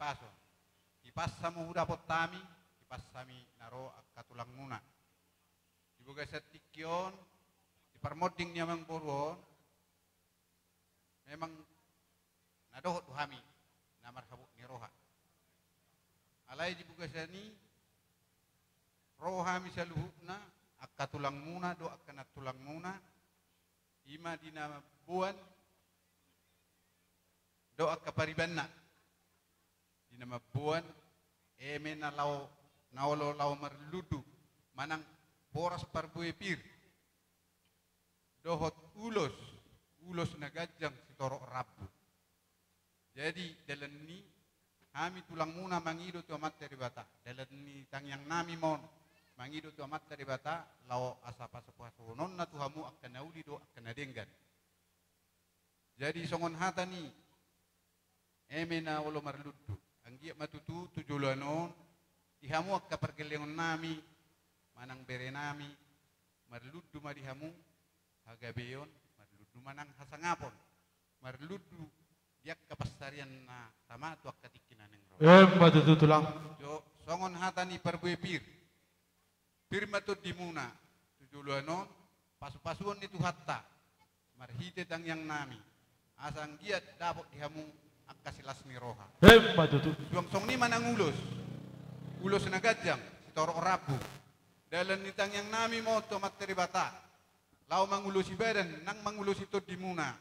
D: paso. Ipas samu dapot tami, ipas sami naro katulang muna. Dibuka setikion, dipermoding niya mang boruon, memang nadohot tuhami, namar habuk ni roha. Alay dibuka sani, roha misaluhukna, katulang muna, do akan tulang muna, ima dinama buan, do akaparibanna. Di nama buan eme na lau naolo lau marludu manang boras parbue pir dohot ulos na gajang si toro rabu. Jadi dalam ni kami tulang muna mangido tu amat dari bata dalam ni tangyang nami mon mangido tu amat dari bata lau asapa sepuaso non na tuhamu akan nauli do akan nadenggan. Jadi songon hata ni eme na olo marludu anggiak matutu tujulanon dihamu akka pergelengon nami manang bere nami marludu madihamu hagabeon marludu manang hasangapon marludu diak kapastarian na sama tu akka tikinan yang roh
A: matutu tulang
D: jo songon hatani parbue pir matut dimuna tujulanon pasu-pasuan itu hatta marhite tang yang nami asang giat dapot dihamu akasilas ni roha.
A: Matutu.
D: Suang ni manang ulos na gajang, si toro rabu. Dalam nitang yang nami mo to materi bata. Lau mangulos si badan, nang mangulos ito di muna.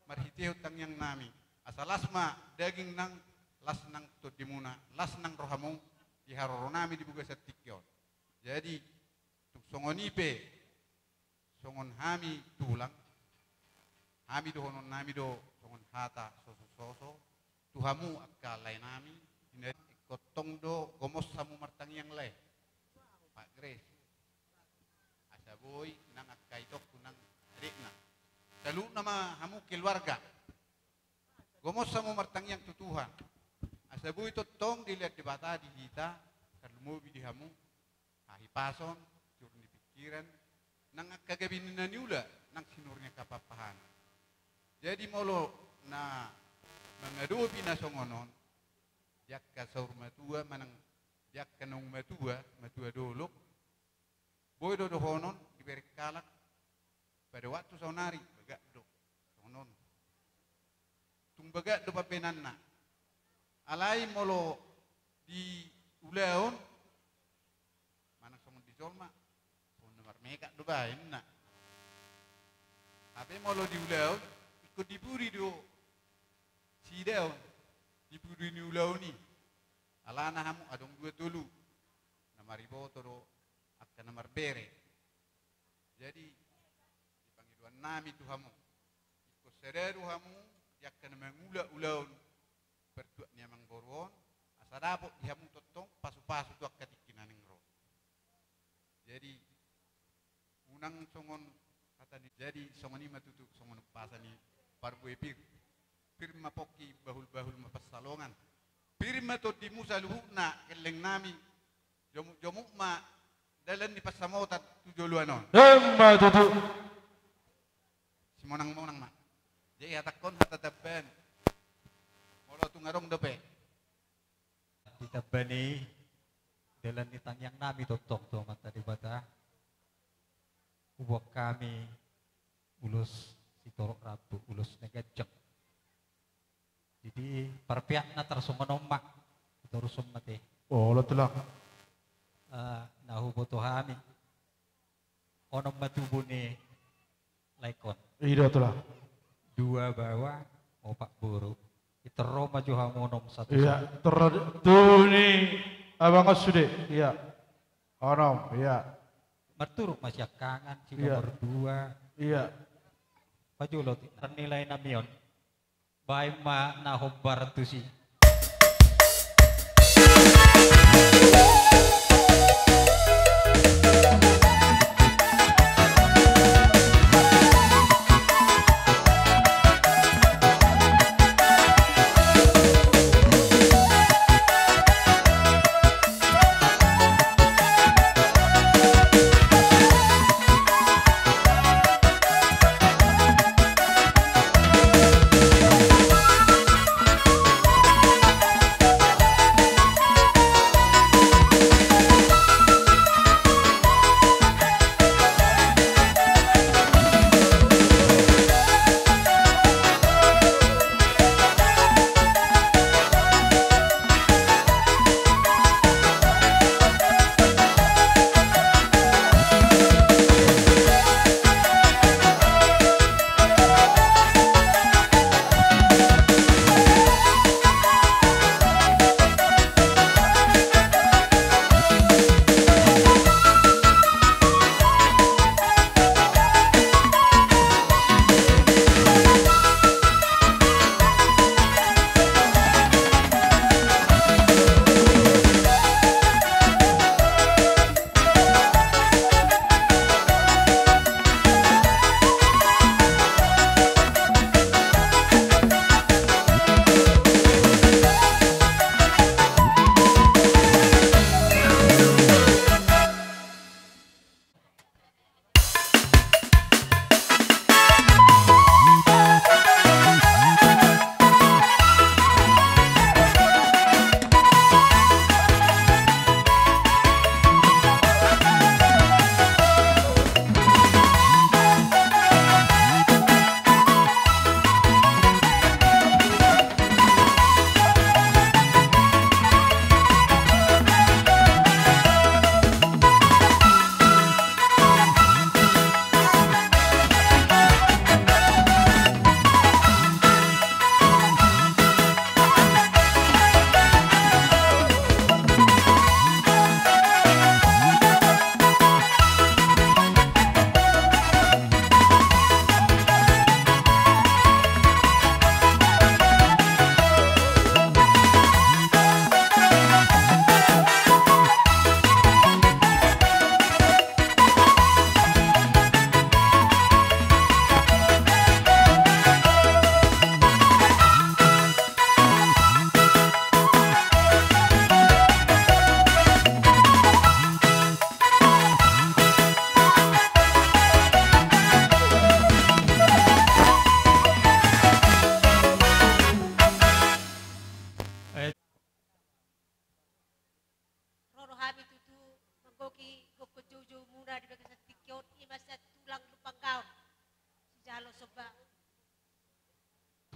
D: Marhiteo tang yang nami. Asalas ma daging nang las nang to di muna, las nang rohamu di haroro nami dibuka sa tikyon. Jadi tuk songonipe, songon hami tulang, hami do honon nami do songon hata soso. Tuhamu akalay nami ikotong do gomos samu martang yang lay Pak Grace asaboy nang akaitok kunang adikna dalu nama hamu keluarga gomos samu martang yang tutuhan asaboy totong dilihat di bata di hita kalumubi di hamu hahipason curun di pikiran nang akagabinin na niula nang sinurnya kapapahan jadi molo na mangadu pinasongonon jak ka saur matua manang jak kanong matua dolok boy do honon diberi kalak pada waktu saunari bagak do sonon tung bagak do papenanna alai molo di ulaon manang somon di jolma son nomor mega do bain na ape molo di ulaon ikut diburi do sidaon diburi ni ulau ni alana hamu adong dua tulu nama ribo toro akan nomor bere jadi dipanggiluan nami tu hamu ikut sereru hamu yakan mengula ulaun bertuak ni amang boruon asadapok di hamu totong pasu-pasu tu akatikinan ngro jadi unang songon kata ni jadi songon ni matutuk songon pasani parbue pir firma poki bahul-bahul mapasalongan firma to di musa luhukna keleng nami jomuk ma dalan di pasamotat tujoluanon
A: matutu
D: si monang ma jadi hatakon hatataban molo tungarong dope
J: ditabani dalan nitang yang nami totong to mata di bata ubok kami ulus si torok ratu ulus negajak. Jadi perpiak na tersumonomak terusum mati.
A: Oh, lo tulang.
J: Nahu botohami. Onom matubuni laikon.
A: Iya tulang.
J: Dua bawah, opak buru. Itero maju hamonom satu.
A: Iya, tuh nih abang sude. Iya. Onom, iya.
J: Merturuk masih kangen si
A: iya.
J: Nomor 2.
A: Iya.
J: Pajulot nilai namion. Baik ma nahobar tu si.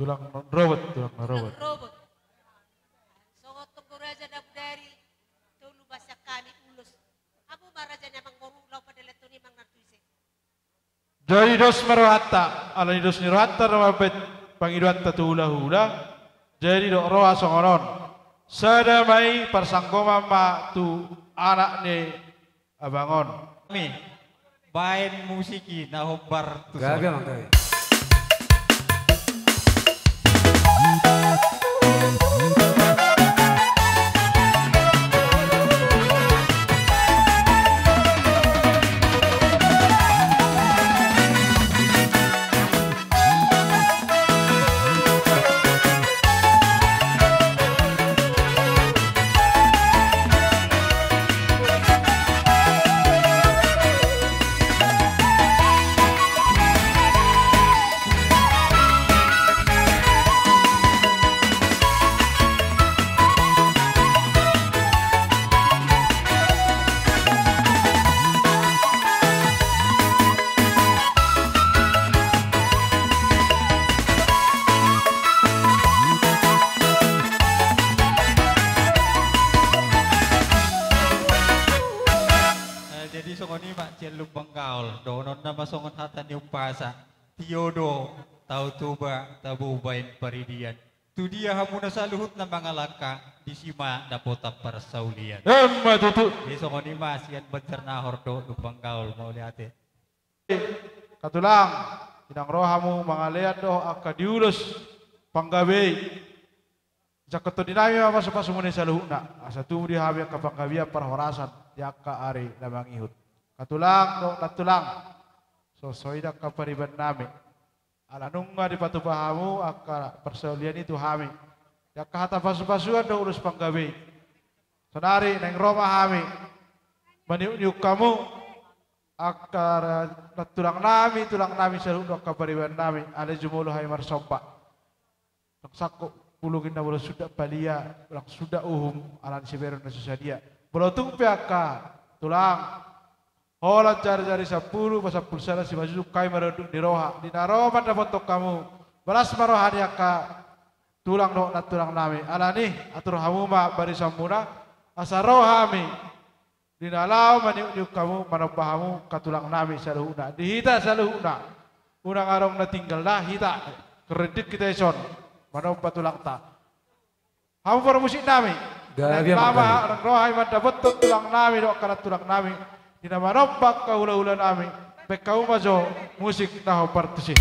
A: tulang robot.
K: Robot. Songot tunggu raja dabu dari tulu basak kami ulus. Abu marajanya manggoru lau pada letuni mang nartuise.
A: Jadi dos merohatta, ala dos merohatta ramabet pangiduatta hula. Jadi dok roa songonon. Sedamai persangkoma ma tu anak ne abangon.
J: Mi, bain musiki na hobbar tu.
B: Gaga mangga.
J: Donon nama songon hatan yung pasa. Tiodo, tau tuba, tabu bain paridian. Tu dia hamuna sa luhut na mga laka, di sima dapota persaulian.
A: Matutu.
J: Di songon ima, siyan bentar na hordo, lupang gaul, mauli ate.
A: Katulang, inang rohamu mga lead do, akadiulos, panggabi. Sa katodinami mapasok muna sa luhut na. Asa tumo di habi ang kapanggabiya parhorasan, yaka ari na mangihut. Katulang, no, natulang. So, soida kapariban namin. Alanung nga di patupahamu, aka persaulian itu hami. Ya kahata pasu-pasuan do urus panggabi. Sonari, neng Roma hami. Maniuk kamu, aka natulang nami seluruh kapariban namin. Ada jumuluh hai marsompa. Naksako, pulugin na wala sudah balia, lang sudah alan siberon na susadia. Bolotung piaka, tulang. Hola jari-jari 10 pasal pulsara si maju kai mereduk di roha di naroman dapat tok kamu balas maroha dia ka tulang no na tulang nami alani atur hamuma bari samuna asa rohami di nalau maniuk kamu manobahamu ka tulang nami saluhuna dihita saluhuna urang arong na tinggal dah hita kredit kita ison manobah tulang ta hamu para musik nami lama rohai man dapat tok tulang nami do kana tulang nami Ina marombak kaula-ula nami, pekau mazo musik naho partisi.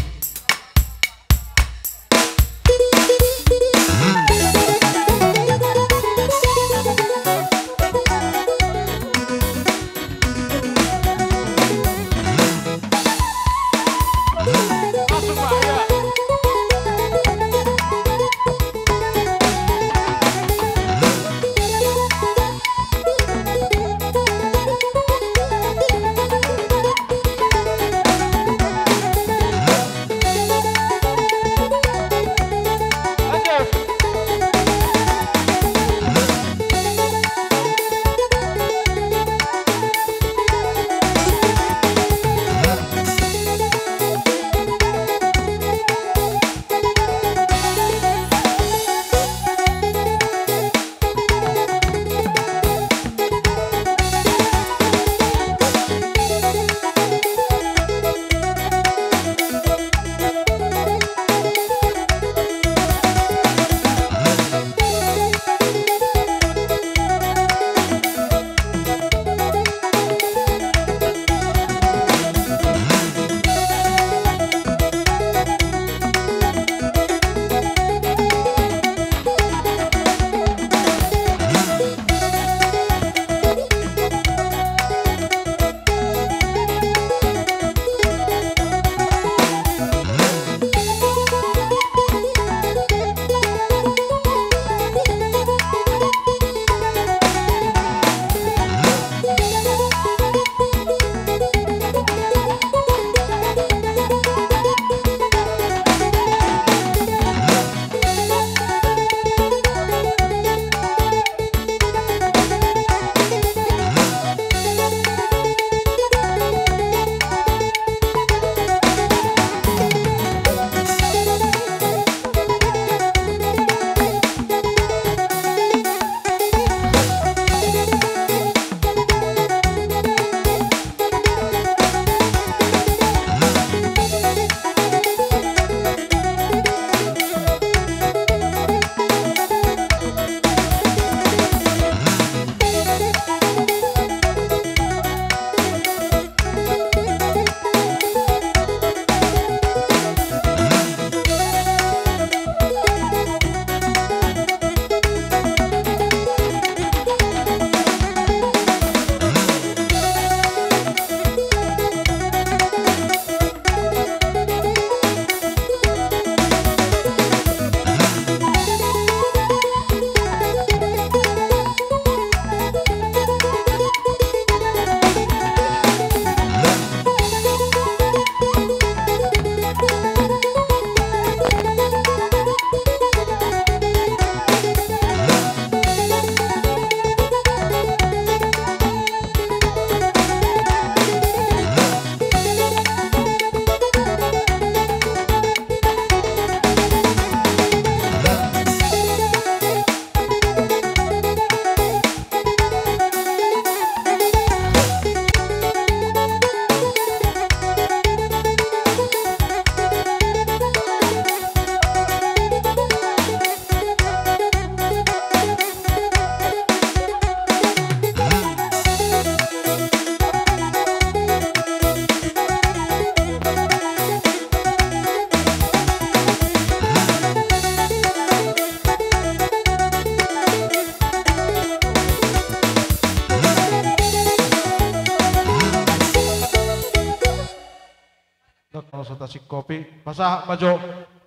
A: tasik kopi pasah majo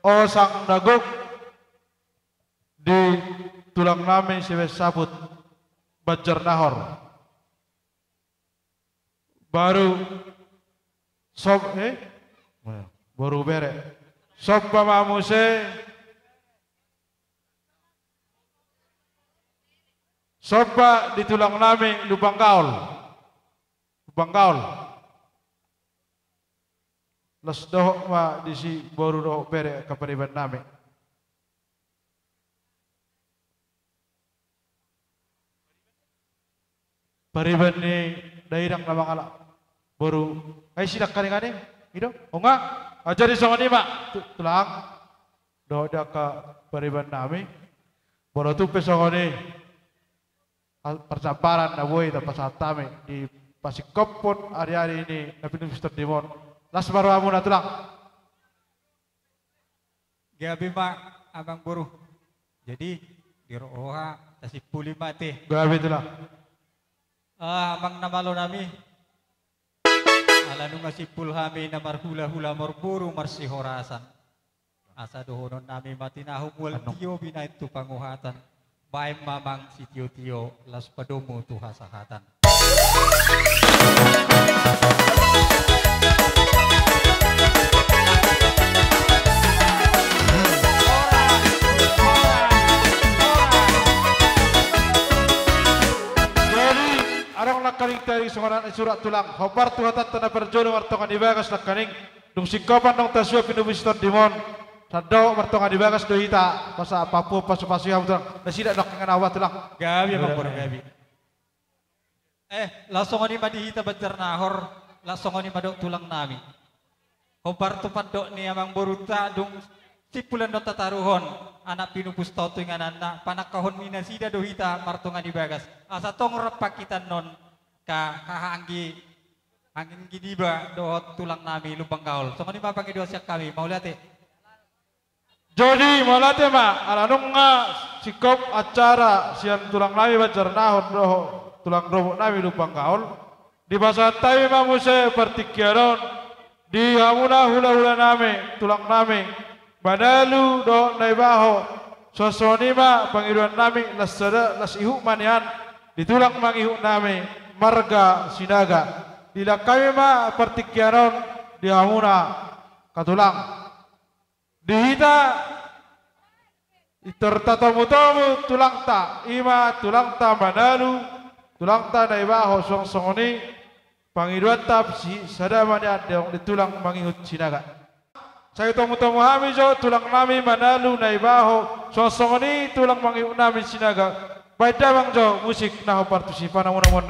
A: osang dagok di tulang nami siwes sabut bajar nahor baru sob baru bere sob pamamuse soba di tulang nami lubang kaul las doh ma di si baru doh bere kapariban nami pariban ni dairang na mga baru ay sidak kani ido o nga aja di songani ma tulang do da ka pariban nami baru tu pesongani percamparan na buhay na pasatami di pasikopon hari-hari ini na pinustor dimon las baru amu na tulang
J: gabi ma abang buru jadi di roha tasik puli mati
A: gabi tulang
J: amang namalo nami alanu ngasipul hami na marhula-hula morburu marsihorasan asa dohonon nami matinahum wal tiyo binay tu panguhatan baim mamang si tiyo-tiyo las padomo tu hasahatan
A: arang lakaning tari surat tulang hopar tuhatat tanah perjono wartongan dibagas lakaning dung singkopan dong tasua pinubistor dimon sadau wartongan dibagas dohita pasa Papua pasu-pasu yang tulang nasidak lakangan awat tulang
J: gabi abang buru gabi langsung ani madihita bajar nahor langsung ani madok tulang nami hopar tu pandok ni abang buru ta dung sipulan do tataruhon anak pinupus toto yang anak panakahon minasida dohita martongan dibagas asa tong repakitan non ka hahanggi angin gidiba dohot tulang nami lubang gaul so ni mapang idua siak kami mau lihat
A: jadi mau lihat ma alanung nga sikop acara sian tulang nami bajar nahon doho tulang robok nami lubang gaul di masa tawi mamuse pertikiaron di hamuna hula-hula nami tulang nami Badalu do naibaho sosonima pangiruan nami lasada las ihu manian ditulang mangihu nami marga sinaga dila kami ma pertikianon di hamuna katulang dihita tertatamu-tamu tulang ta ima tulang ta badalu tulang ta naibaho song-songoni pangiruan tap si sada manian deong ditulang mangihu sinaga saya tamu-tamu kami jo tulang nami manalu naibaho sosongoni tulang mangiu nami sinaga baik bang jo musik naho partisipan namun-namun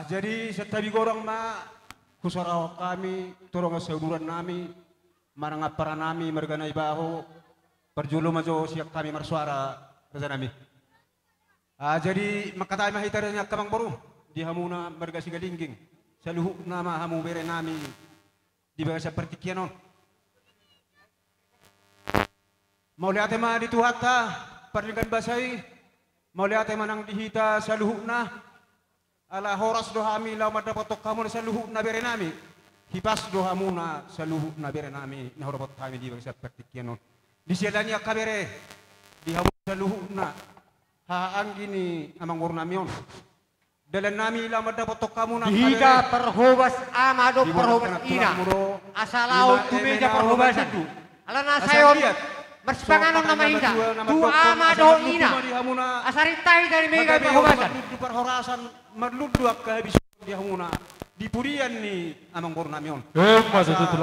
C: Jadi setabi gorong ma kusaraw kami turong sauduran nami marang para nami marganay baho perjulu majo siap kami marsuara rasa nami. Jadi makatay mahitaranya kamang baru di hamuna marga sigalingging saluhu nama hamu bere nami di bawah seperti kianon. Mau lihat ma di tuhata perlingan basai mau lihat manang dihita saluhu na ala horas dohami lau madapotok kamu sa luhu na bere nami hipas dohamu na sa luhu na bere nami na horapot kami di bangsa praktikyan nun di silanya kabere di hamu sa luhu na haang gini amang nami yon dalan nami lau madapotok kamu na
L: higa perhubas amado perhubas ina asalau tumeja perhubasan ala na sayon Mersepanganon nama higa, tu amado ina, asaritai dari mega perhubasan.
C: Di perhorasan merluduak kehabisan di hamuna di purian ni amang bor namion.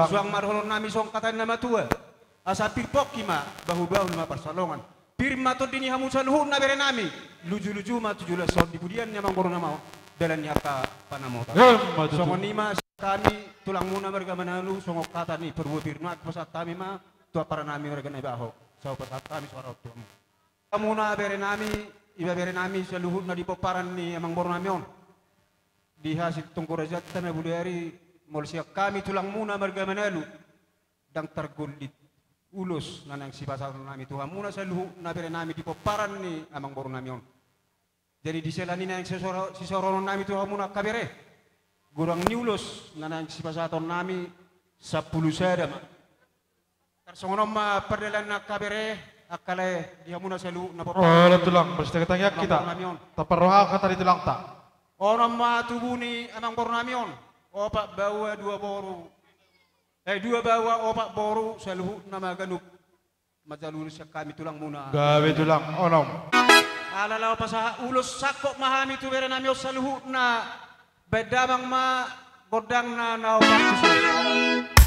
C: Suang marholon nami song kata nama tua. Asa pirpok kima bahu-bahu nama persalongan. Pirma to dini hamu saluhun na bere nami. Luju-luju ma 17 son di purian ni amang bor namao. Dalan nyata panamo. Songon nima kami tulang muna merga manalu songok kata ni perbu pirma pasat kami ma tua para nami mereka naik baho, sahaja pasat kami suara tuamu. Kamu na bere nami, iba bere nami seluhut na di poparan ni amang bor namion. Di hasil tungkurajat tanah budayari, molsiak kami tulang muna mereka manalu, dang tergulit ulus nanang si pasal nami tuhan muna seluhut na bere nami di poparan ni amang bor namion. Jadi di selani nang si soronon nami tuhan muna kabere, gurang niulus nanang si pasal nami 10 sedam. Songonom perdelan na kabere akale dia muna selu na
A: oh tulang mesti ketanya kita taparroha kata di tulang tak
C: onom ma tubuni amang bor namion opak bawa 2 boru 2 bawa opak boru selu nama ganup majalul kami tulang muna
A: gawe tulang onom
C: ala law pasah ulus sakok mahami tu bere namion selu na bedamang ma godang na opak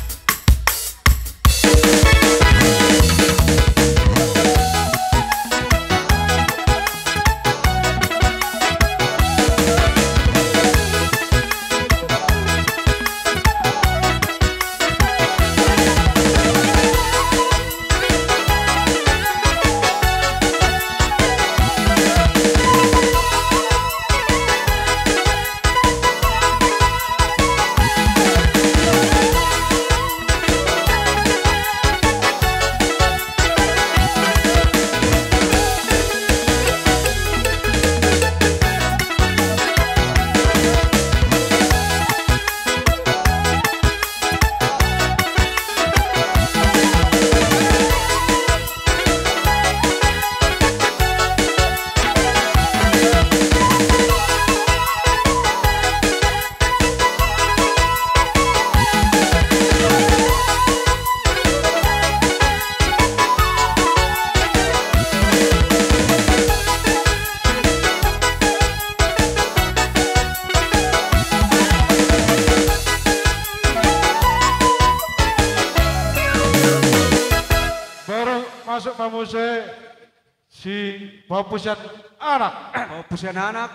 A: masuk mamuse si Papusian anak.
C: Papusian anak.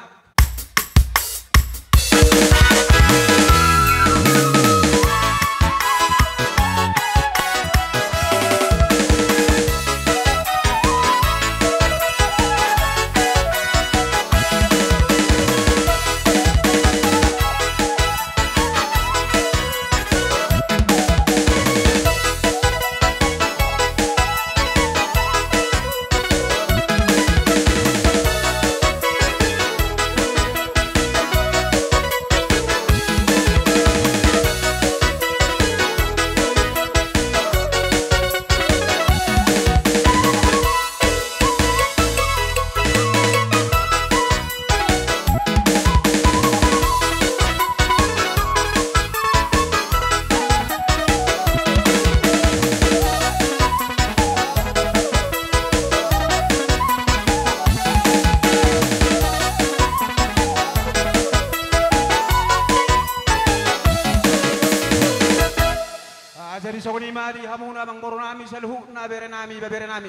C: Songoni mari hamuna bang boronami saluhu na bere nami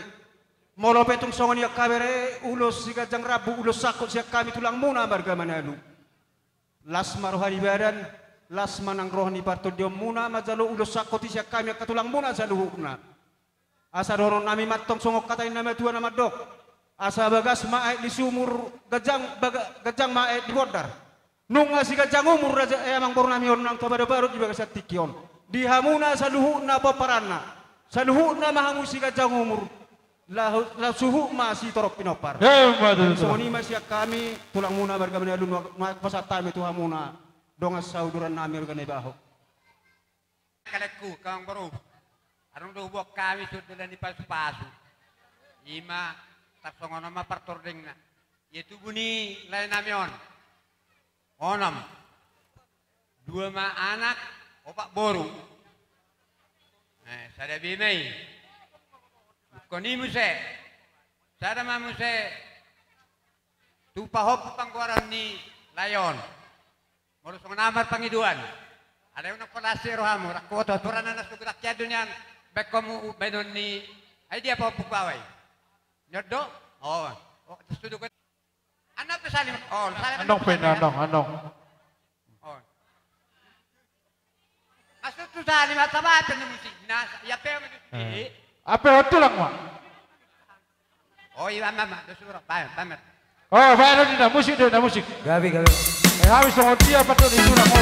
C: molo petung songoni akabere ulos siga jang rabu ulos sakot siak kami tulang muna marga manalu
M: las marohani badan, las manang rohani parto diom muna majalo ulos sakoti siak kami katulang muna saluhukna. Asa doron nami matong songok katain nama Tuhan nama dok. Asa bagas maet di sumur gajang maet di bodar. Nunga si gajang umur raja emang baru nami orang kepada baru juga kasat tikion. Di hamuna saluhukna paparanna. Saluhukna mahamu si gajang umur. La suhu masih torop pinopar. Soni masih kami tulang muna bergambar alun pasat time itu hamuna. Dongas sauduran nami organ baho.
N: Kaleku kang baru. Arong do buak kami sudah di pasu-pasu. Ima tak songon nama partordeng na. Yaitu buni lain namion. Onam. 2 ma anak, opak boru. Sada bimei. Koni muse. Sada ma muse. Tu pahop pangkuaran ni layon. Moro songon amar pangiduan. Ada yang nak kolasi rohamu. Rakuoto turana nas tugerak kiadunyan. Bekomu benon ni, ay dia pa pupaway. Nyodo? Oh, setuju ko. Ano pa salim? Oh,
A: Anong.
N: Oh. Masuk tu salim at sabahan ng musik. Ya pe mo di.
A: Apa itu lang mo?
N: Oh, iya mama, dosuro. Pamer.
A: Oh, bayar na musik.
B: Gabi.
A: Habis ng dia patut itu na mo.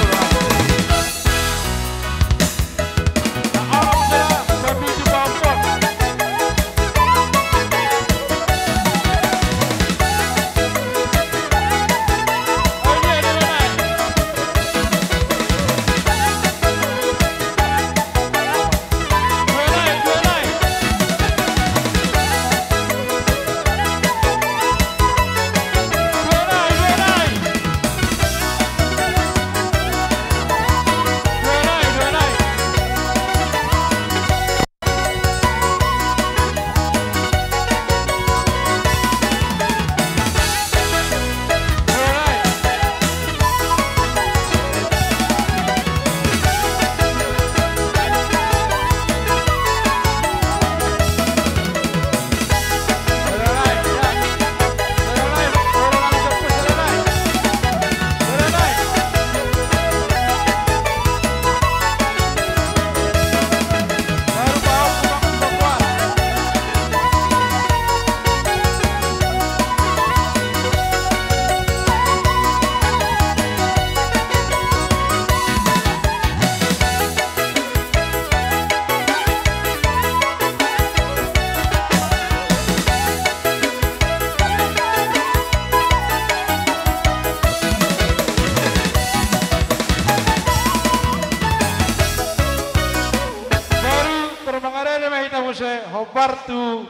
A: Hobartu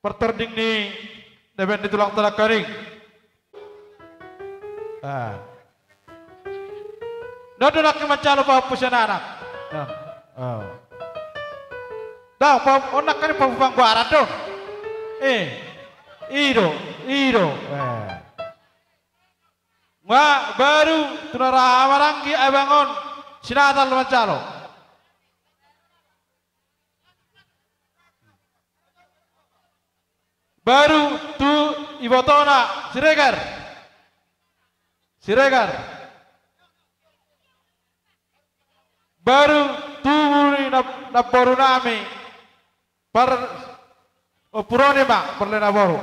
A: perterding ni deben ditulang telak kering. Nado nak macalo pa pusian anak. Dah pa onak kan pa bang barat do. Iro. Baru tunara maranggi abangon sinatal macalo. Baru tu ibotona Siregar. Baru tu na boru nami par Puronima perlena boru.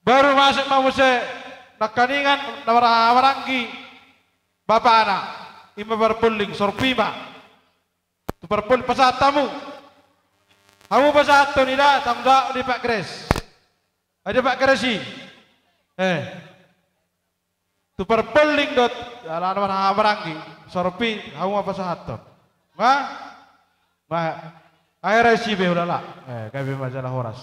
A: Baru masuk mamuse nakaningan nawaranggi bapak anak ima berpuling sorpima tu berpul pasatamu. Kamu pasat tu nida tangga di Pak Kres. Ada Pak Kresi. Tu perpeling dot ala mana barangi sorpi kamu apa sahaton. Ma akhirnya si be ulala. Kami masalah horas.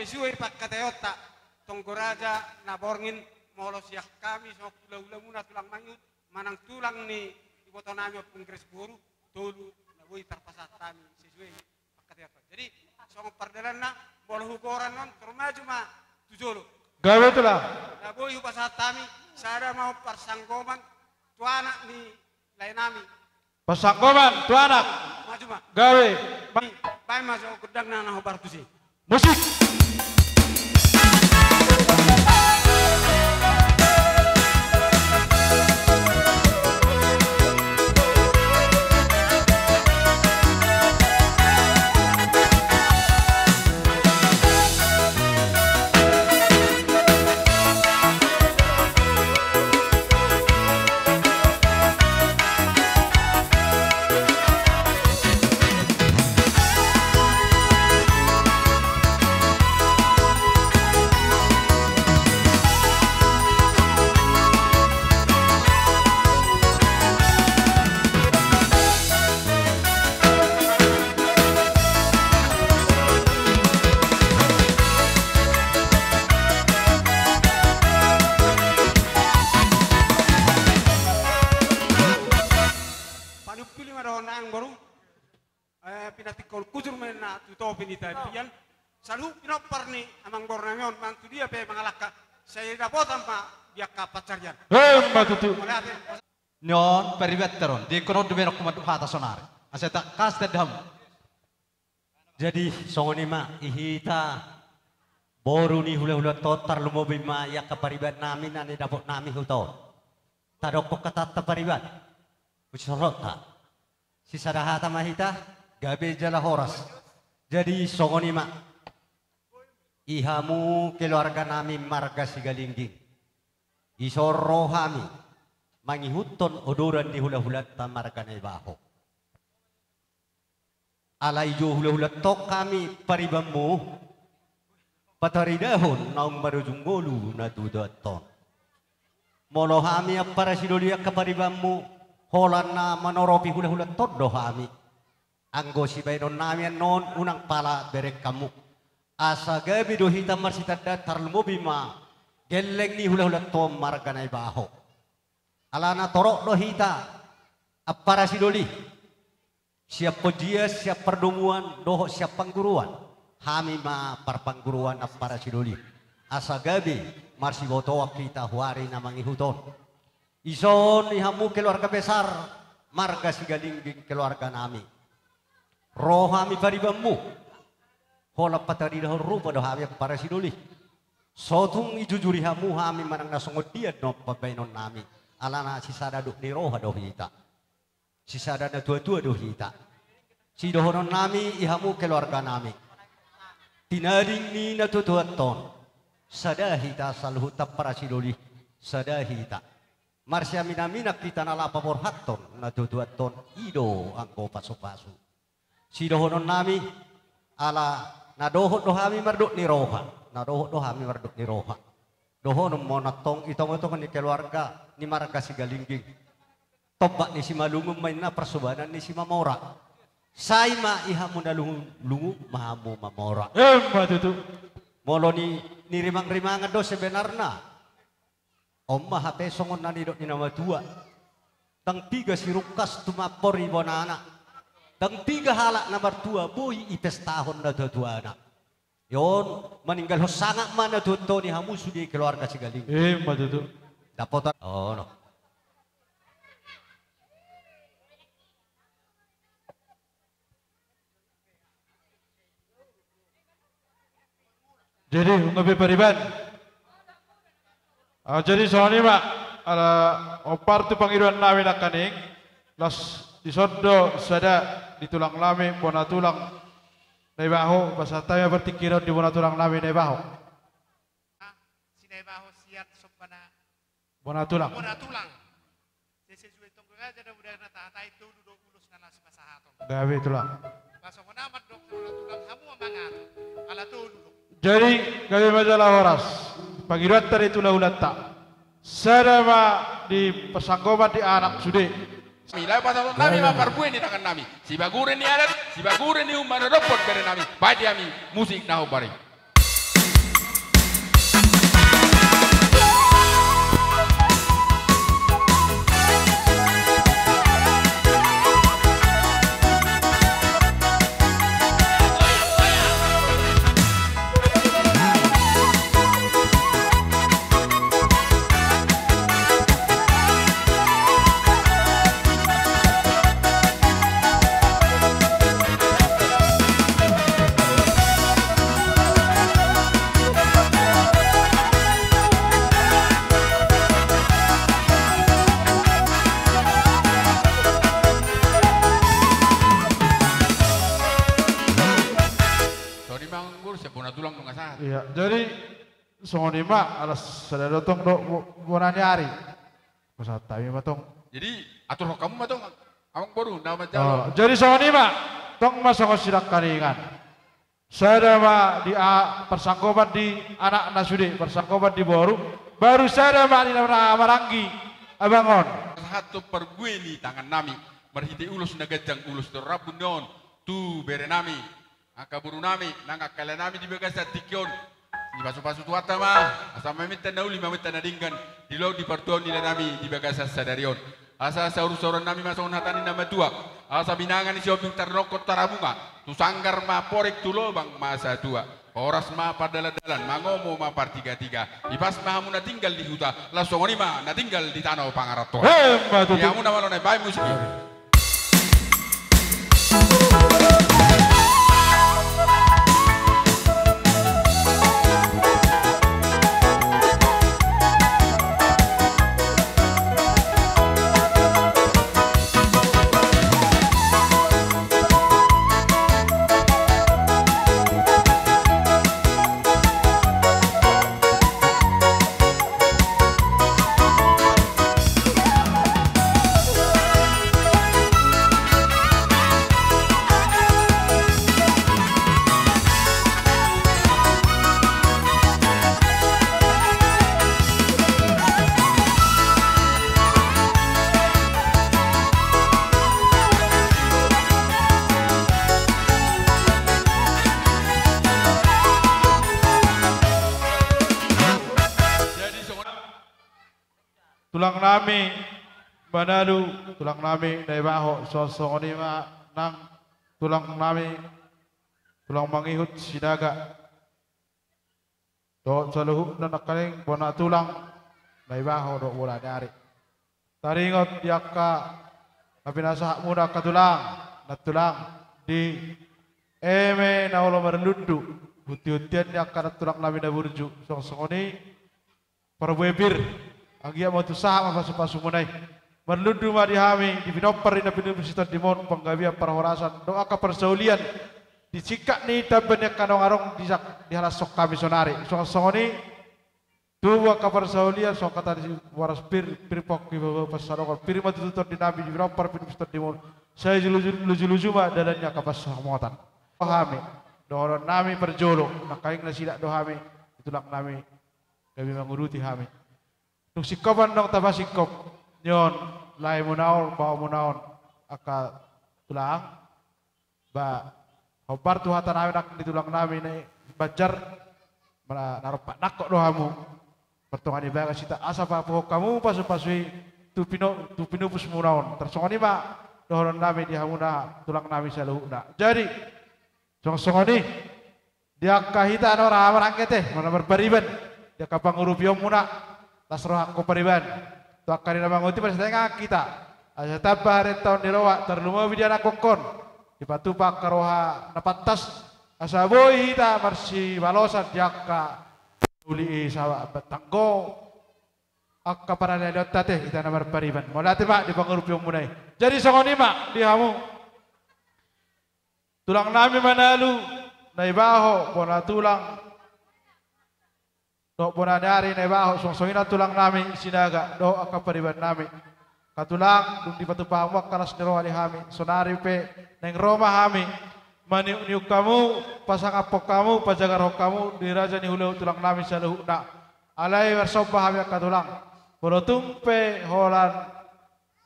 M: sesuai pak katayota tonggoraja naborngin molos yak kami sok ulah muna tulang manyut manang tulang ni iboto nami pengkres buru tolu nabui terpasat kami sesuai pak katayota. Jadi sok perdalan na bolu hukoran non termaju ma tujolo.
A: Gawe itulah.
M: Nabui pasat kami sada mau persanggoman tuanak ni lain nami.
A: Persanggoman tuanak.
M: Maju ma.
A: Gawe.
M: Baik masuk gedang nana hobar tusi.
A: Musik.
M: pinatikol kujur mena tuto pinita pian salu pinopar ni amang bornamion mantu dia pe mangalaka saya dapotan pak biaka pacarian
A: matutu
J: nyon periwetteron di kono dumenok kumadu hata sonare aseta kas tedam
L: jadi songonima ihita boru ni hula-hula totar lumo bima ya kaparibat namin ane dapot nami huto tadok ketat taparibat usorota si sadahata mahita gabe jala horas jadi songonima ihamu keluarga nami marga sigalingging isoro hami mangihuton odoran di hula-hula tamarga na ibaho alay jo hula-hula to kami paribammu pataridahon naung marujunggolu na dudaton molo hami para sidolia kaparibammu holan na manoropi hula-hula todo hami anggo si bayron nami non unang pala berek kamu asa gabi do hitam marsita datar lumobima geleng ni hula-hula to marga na ibaho alana torok do hita para sidoli siap pojia siap perdomuan doho siap pangguruan hami ma parpangguruan para sidoli asa gabi marsi boto kita huari namangi huton ison ihamu keluarga besar marga sigalingging keluarga nami rohami paribammu hola patari dah rupa dah hami para sidoli sotung ijujuri hamu hami manang nasongod dia no pabainon nami alana sisada duk ni roha do hita sisada na tua-tua do hita si dohonon nami ihamu keluarga nami tinaring ni na tutuaton sadahita salhuta para sidoli sadahita marsya minaminak kita nalapa borhaton na tutuaton ido angko pasu-pasu si dohonon nami ala na dohot dohami marduk ni roha na dohot dohami marduk ni roha dohonon mo natong itong ni keluarga ni marga sigalingging tobak ni si malungum main na persobanan ni si mamora saima ihamu na lungu mahamu mamora
A: matutu
L: molo ni rimang-rimangan do sebenarnya omma hape songon na nidok ni nama tua tang tiga si rukas tumapor ibonana tang tiga halak nomor tua boy ipes tahun na tua anak yon meninggal sangat mana tuto ni hamu sudi keluarga sigaling
A: matutu
L: dapat oh no
A: jadi ngabe pariban jadi soalnya mak ala opar tu pangiruan nawi nakaning las disodo sada ditulang lami bona tulang nebaho pasataya bertikiran di bona tulang lami nebaho
C: si nebaho siat sopana
A: bona tulang
C: sesuai tunggu aja dah budaya nata itu duduk ulus nana sepasahaton
A: gawe tulang
C: pasok namat dok tulang kamu amangat ala tu duduk
A: jadi gawe majalah horas pangiruan tadi tulang ulata sadama di persanggoman di anak sude
O: Milai pasal nami maparpuen di tangan nami. Si baguren ni adat, si baguren ni umar dopot bere nami. Badi ami musik nahu bari.
A: songoni mak alas sadar dotong do bonani hari. Pasal tahu matong.
O: Jadi atur kamu matong awang baru nama jauh.
A: Jadi songoni mak tong masang sidak karingan. Saya di persangkoban di anak nasude, persangkoban di baru saya di Maranggi, abangon.
O: Satu pergue ni tangan nami, berhiti ulus nagajang ulus terabun non, tu bere nami, akaburu nami, nangak kala nami di bagasa tikion, di pasu-pasu tuata mah, asal meminta nauli meminta nadingkan, di laut di partuan nila nami di bagasa sadarion. Asa saurus-sauran nami masong hatani nama tua. Asa binangan isi obing tarnokot tarabunga. Tu sanggar ma porek tu lobang masa tua. Oras ma padala-dalan, mangomo ma partiga-tiga. Ipas ma hamuna tinggal di huta. Lasongoni ma na tinggal di tanah pangarato. Ya hamuna malonai bayi musik.
A: Tulang nami Banalu, tulang nami Naibaho, sosongoni ma nang tulang nami tulang mangihut Sinaga. Do saluhu na nakaling bona tulang Naibaho do wala dari. Taringot yakka napinasa muna katulang natulang di eme na ulo merlundu huti-hutian yakka tulang nami na burju sosongoni parbuebir. Agia mau tu saham apa sepasu munai merlundu ma dihami di pinopper ina pinubisitan dimon penggawia perhorasan doa ka persaulian dicikak ni tabennya kanong arong di halasok kami sonari songoni dua ka persaulian so kata di waras pirpok di bawah pasarokol pirima tututur di nabi di pinopper pinubisitan dimon saya luju ma dadanya ka pasamuatan dohami dohon nami perjolo nakaing nasidak dohami itulah nami kami menguruti hami. Nung sikopan nung tabasikop nyon lai munaon bawa munaon aka tulang ba hobar tu hatan awi nak di tulang nami ne bajar naropak nakok dohamu pertongan ibaga sita asa pa pohok kamu pasu-pasui tu pino pus munaon tersongoni ba dohon nami di hamuna tulang nami saluhna jadi song-songoni dia kahita nora marangkete mana berbariban dia kapang urupiom muna Lasroh aku periban, tu akari nama nguti pada setengah kita. Aja tabah hari tahun dirawat terlumah bidiana kokon. Dipatupak karoha napatas asa boy hita marsi balosan jaka uli sawa betanggo. Akka para lelot tate kita nama periban. Molati mak di pangurupium munai. Jadi songoni mak di hamu. Tulang nami manalu naibaho bona tulang. Do bona dari Naibaho songsongina tulang nami Sinaga do akapariban nami katulang dum di batu pamwak kalas nero ali hami sonari pe neng Roma hami maniu kamu pasang apok kamu pajagar hok kamu di raja ni huleu tulang nami saluhna alai warsobah hami katulang borotung pe holan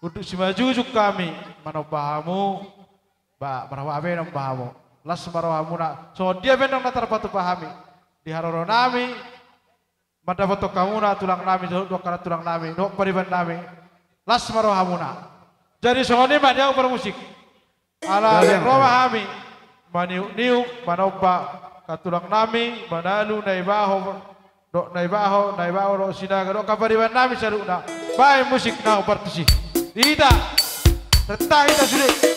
A: uduk simajujuk kami manobahamu ba marawabe nang bahamu las marawahamuna so dia benang natar batu pahami di haroro nami Mada foto kamu na tulang nami, dua kara tulang nami, dua periban nami, las marohamuna. Jadi songoni banyak bermusik. Ala Roma hami, maniu manoba katulang nami, manalu naibaho, dok naibaho do Sinaga, dok kaperiban nami saruna. Baik musik na partisi. Ita, retah ita sudah.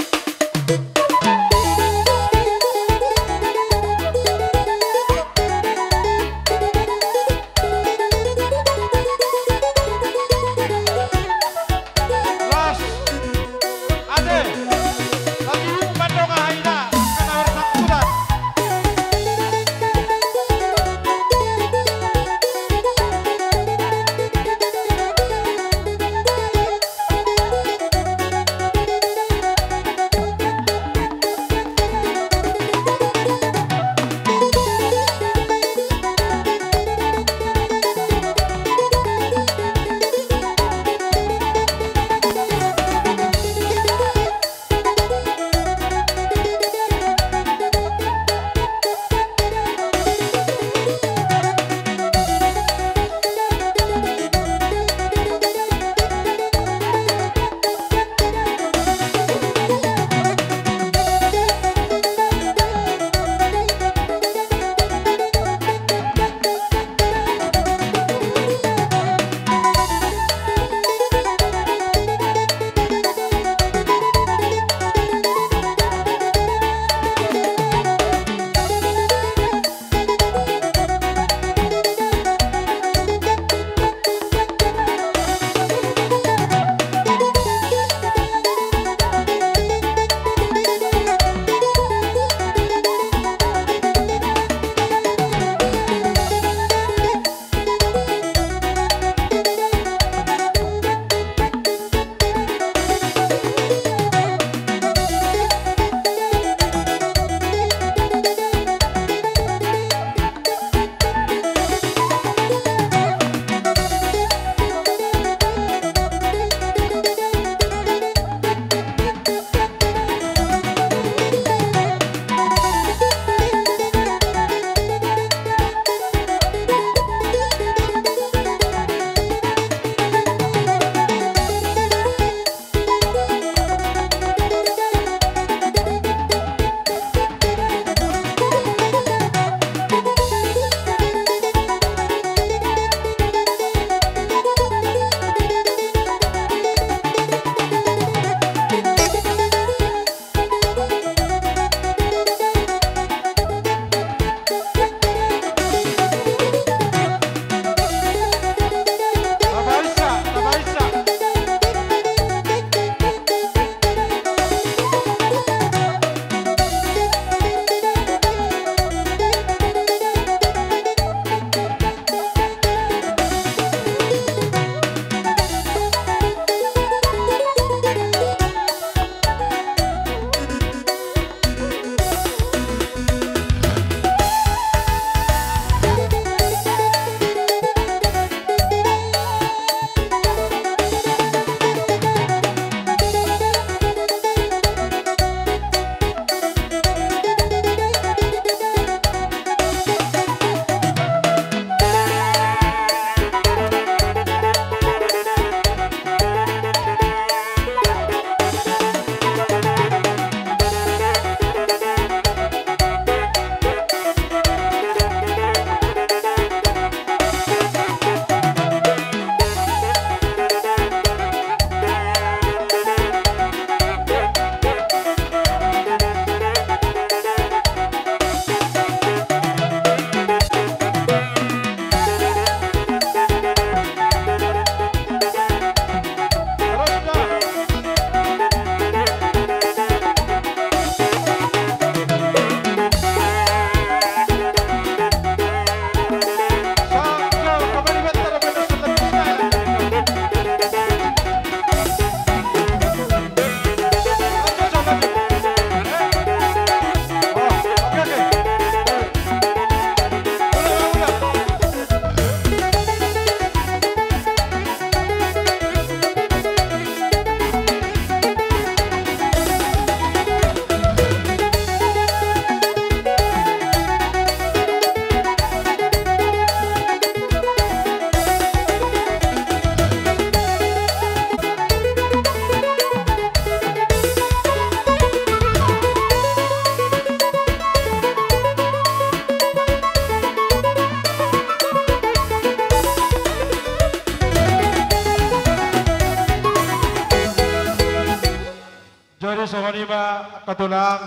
A: sonima katulang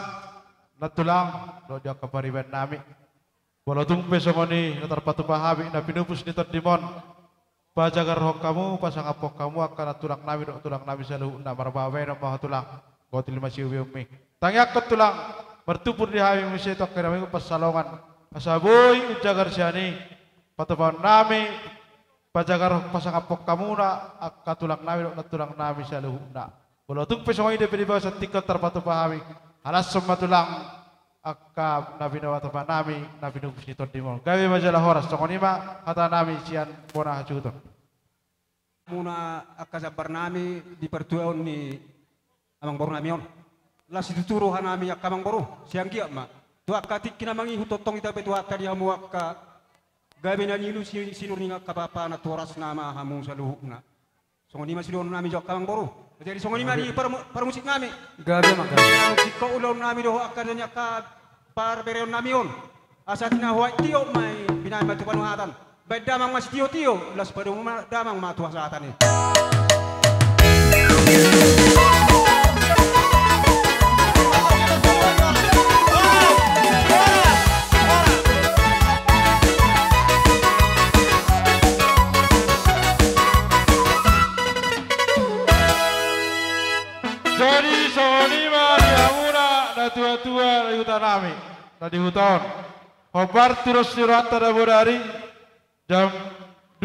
A: natulang do dia kapariban nami. Walau tumpe songoni natarpatu pahabi na pinupus ni terdimon. Pajagar roh kamu pasang apok kamu akan tulang nami do tulang nami selalu na marbawe no maha tulang. Gotil masih umi. Tangyak ketulang bertupur di hawi musi tok kerami pasalongan. Pasaboy ujagar siani patapan nami pajagar pasang apok kamu na akan tulang nami do tulang nami selalu na. Walau tumpe songoni de pedibawa setikot terpatu pahami. Alas semua tulang akka nabi nawata nami nabi nubus ni tordimon. Gawe majalah horas songonima kata nami sian bona hacuto.
M: Muna akka jabar nami di pertuaon ni amang baru nami on. Lah situ turu hanami akka amang baru siang kia ma. Tu akka tikina mangi hutotong ita petu akka dia mu akka gawe na nilu sinur ninga kapapa na turas nama hamu saluhna. Songonima sidon nami jok amang baru. Jadi songonima di permusik nami.
B: Gabe maka.
M: Musik ko ulon nami doh akka danya ka par bereon nami on. Asatina huai tio mai binai matu panuhatan. Baik damang mas tio las pada damang matu hasatan ni.
A: Jadi sonima diamuna na tua-tua di hutan nami, di hutan. Hobar terus surat tadabudari jam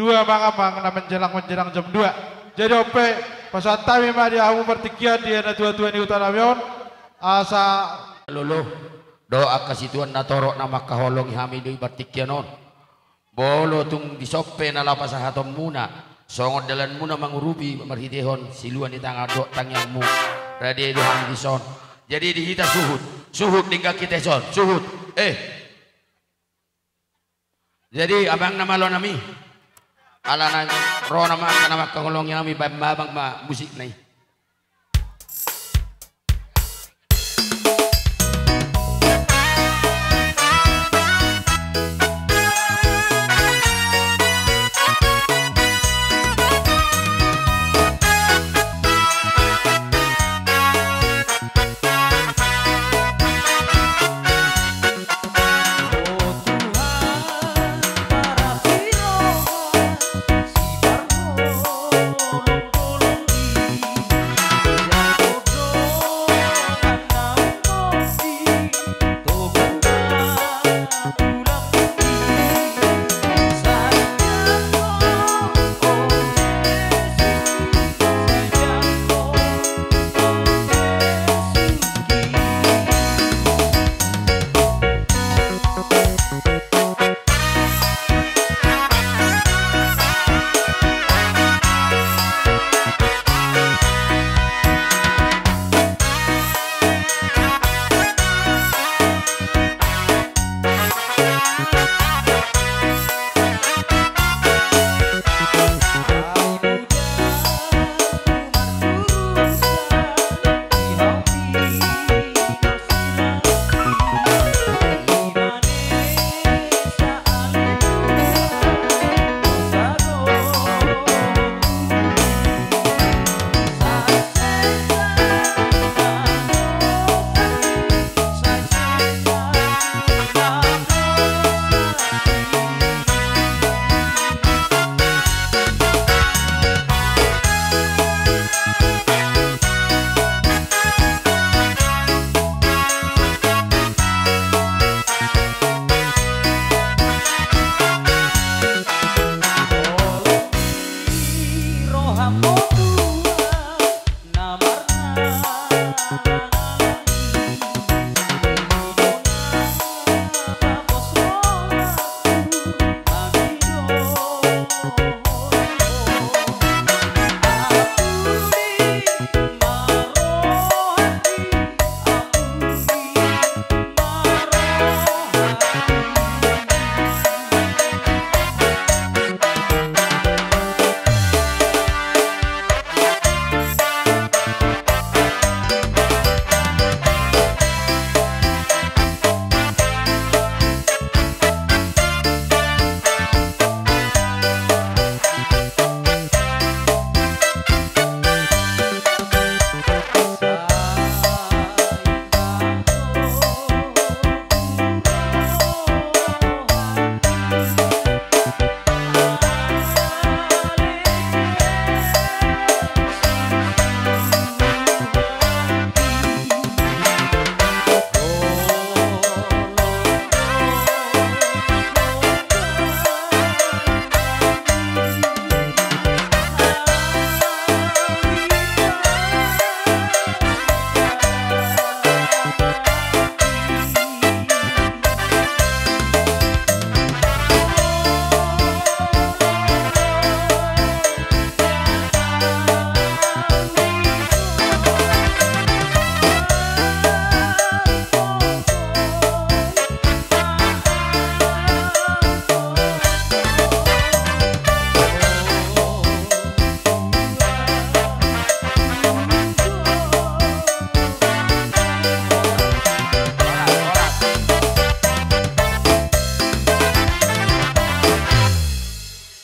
A: 2 mangamang na menjelang jam 2. Jadi ope pasatami ma dia amu bertikian dia na tua-tua di hutan nami on asa
B: Lolo doa kasituan na torok na makaholong hamidu bertikian on. Bolo tung disoppe na lapas hatom muna. Songon dalan muna mangurubi marhidehon siluan di tangga dok tangyangmu. Radio Tuhan di son. Jadi dihita suhud tinggal kita son, suhud. Jadi abang nama lo nami, ala na ro nama kangolong nami babang ma musik nai.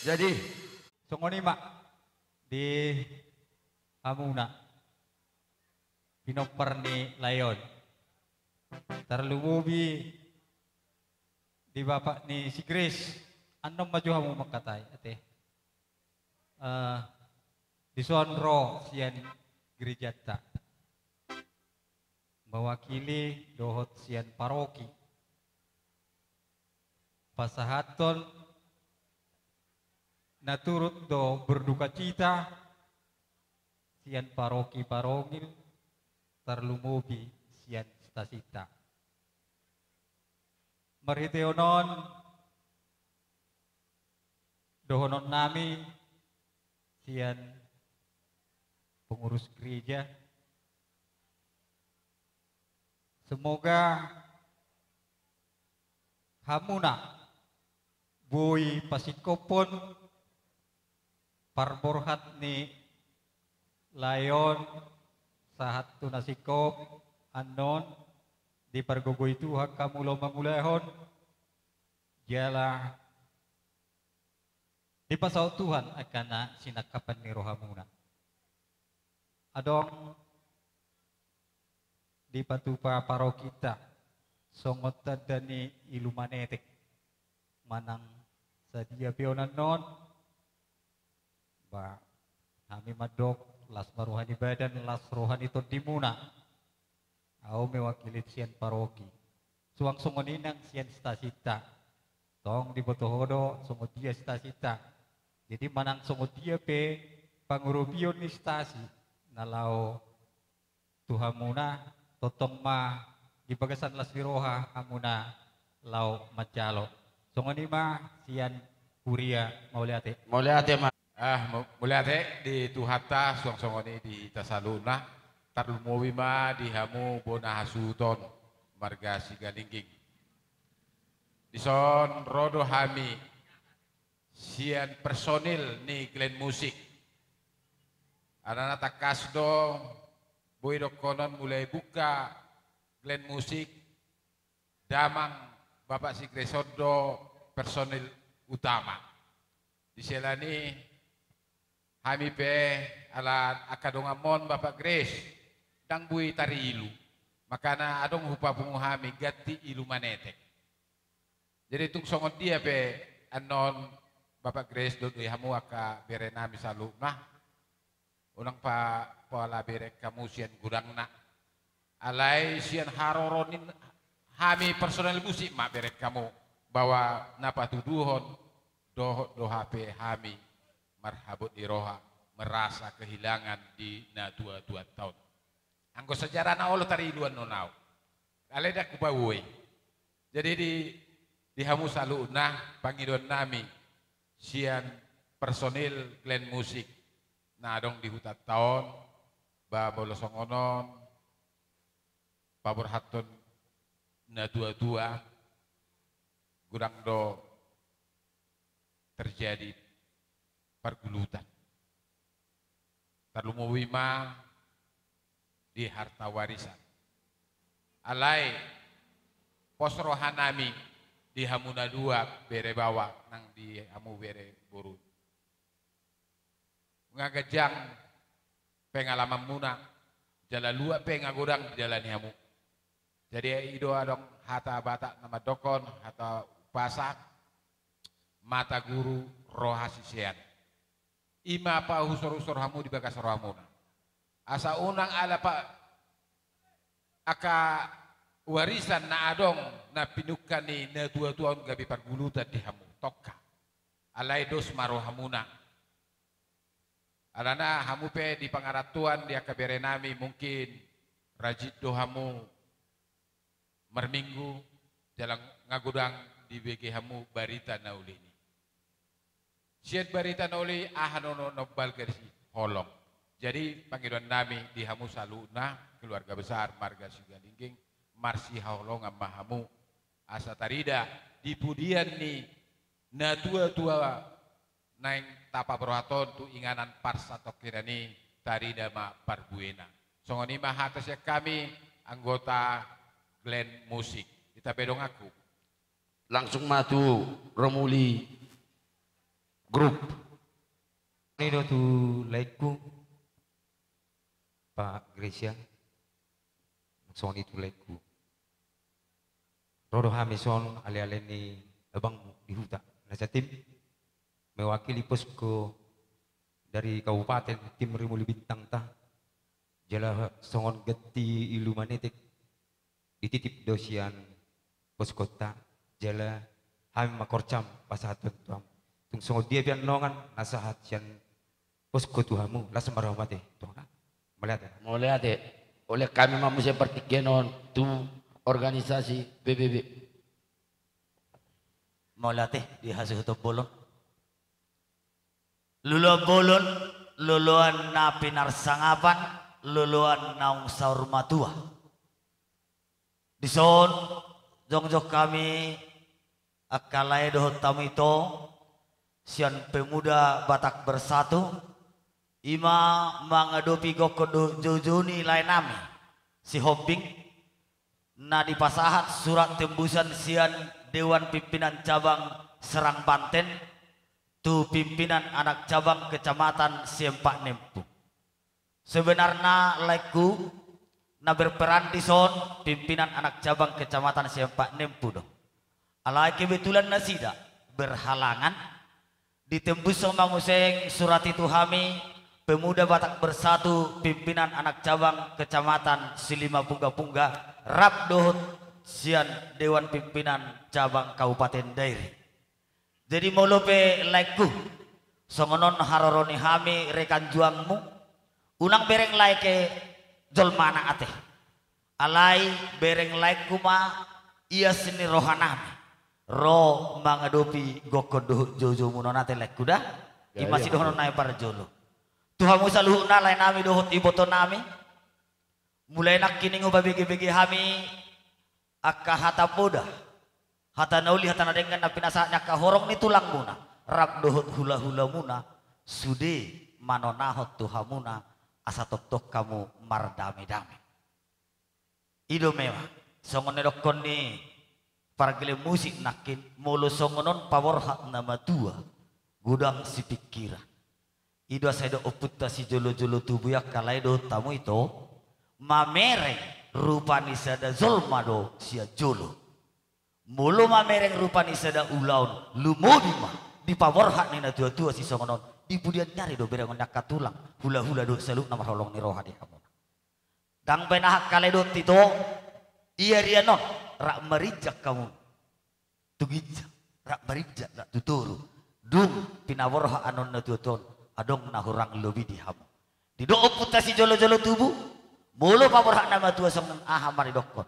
J: Jadi songoni mak di Hamuna pinoper ni layon terlububi di bapak ni si Grace anom maju hamu makatai ate di sonro sian gereja tak mewakili dohot sian paroki pasahaton naturut do berduka cita sian paroki parongil terlumubi sian stasita mariteonon dohonon nami sian pengurus gereja semoga hamuna boy pasikopon parborhat ni layon sahat tunasikop anon di pargogo itu hak kamulo mangulehon jala di pasau Tuhan akan sinakapan ni rohamuna adong di patupa paro kita songot tadani ilumanetek manang sadia pionan non ba kami madok las maruhani badan las rohani tondimuna au mewakili sian paroki suang songoninang sian stasita tong di botohodo songotia stasita jadi manang songotia pe pangurubion ni stasi nalau tuhamuna totong ma di bagasan las viroha hamuna lau macalo songoni ma sian kuria mauliate
O: ma muliate di tuhata suang-songoni di Tasaluna tarlumowi ma di hamu bona hasuton marga Sigalingging di son rodo hami sian personil ni Glen Musik anak takasdo boy konon mulai buka Glen Musik damang Bapak Sigresodo personil utama di selani kami pe ala akadongamon Bapak Grace dang bui tari ilu makana adong hupa pungu hami gati ilu manetek jadi tung songon dia pe anon Bapak Grace do hamu aka bere nami salu nah unang pa pola bere kamu sian gudang na alai sian haroronin hami personel musik mak bere kamu bahwa napa tuduhon do HP hami marhabut iroha merasa kehilangan di na 22 tahun. Anggo sejarah na olo tari iluan nonau. Aleda kubawe. Jadi di hamu salu nah pangiduan nami sian personil Glen Musik na dong di hutat tahun ba bolosongonon pabor hatun na 22 gurang do terjadi pergulutan tarlumowima di harta warisan alai pos rohanami di hamuna 2 bere bawa nang di hamu bere buru ngagajang pengalaman muna jala lua pengagodang jalan hamu jadi ido adong hata bata nama dokon hata pasak mata guru rohasisian ima pa usur-usur hamu di bagas rohamuna asa unang ala pa aka warisan na adong na pinukan ni na 2 tahun gabi pergulutan di hamu tokka alai dos maro hamuna alana hamu pe di pangaratuan dia kabere nami mungkin rajit do hamu merminggu jalan ngagudang di BG hamu barita naulini siat barita nauli ahanono nobal gersi holong jadi panggilan nami di hamu saluna keluarga besar marga Sigalingging marsi holong amma hamu asa tarida di pudian ni na tua naing tapa berwaton tu inganan parsa tokirani tarida ma parbuena songoni mah atas ya kami anggota Glen Musik kita bedong aku
P: langsung matu Romuli grup.
Q: Ini tu laiku Pak Grecia. Son itu laiku. Rodo Hamison ale-ale ni abang di hutan. Nasa tim mewakili posko dari Kabupaten Tim Rimuli Bintang ta. Jala songon geti ilu manetik dititip dosian poskota jala hami makorcam pasahat tuam tung songo dia pian nongan nasahat sian posko tuhamu lasem marahmate tuhan
P: melihat oleh kami mamu seperti genon tu organisasi PBB
R: melihat di hasil bolon luluan bolon luluan napi narsangapan luluan naung saur matua di son jong kami akalai dohot tamu itu sian pemuda Batak Bersatu ima mengadopi gokodo jojoni lain nami si hopping na di pasahat surat tembusan sian Dewan Pimpinan Cabang Serang Banten tu pimpinan anak cabang Kecamatan Siempak Nempu. Sebenarnya laiku na berperan di son pimpinan anak cabang Kecamatan Siempak Nempu do. Alai kebetulan nasida berhalangan ditembus sama museng surat itu kami pemuda Batak Bersatu pimpinan anak cabang Kecamatan Silima Pungga rap dohot sian Dewan Pimpinan Cabang Kabupaten Dairi. Jadi molope laiku songonon haroroni kami rekan juangmu unang bereng laike jolmana ate alai bereng laik kuma ia seni rohanami roh mangadopi gokodo jojo munonate laik kuda imasi dohono nae para jolo tuhamu saluhuna lain nami dohot iboto nami mulai nak kini ngubah-begi kami akka hata poda hata nauli hata nadengan napi nasanya kahorong ni tulang muna rap dohot hula-hula muna sude manonahot tuhamuna asa tok kamu mardame-dame. Ido mewah. Songon nedokon ni pargile musik nakin mulu songonon paworhat nama dua gudang si pikiran. Ido saya do oputta si jolo-jolo tubuh ya kalai do tamu itu mamereng rupani sada zolmado sia jolo. Mulu mamereng rupani sada ulaun lumodima di paworhat ni na tua-tua si songonon. Di budian nyari do berengon nyakat tulang hula-hula do seluk nama holong ni roha di kamu dang benahak kale do tito iya ria non rak merijak kamu tugija rak merijak rak tuturu dung pinaworha anon na tuton adong na hurang lobi di hamu di do oputasi jolo-jolo tubuh mulu paworha nama tua songon ahamari dokon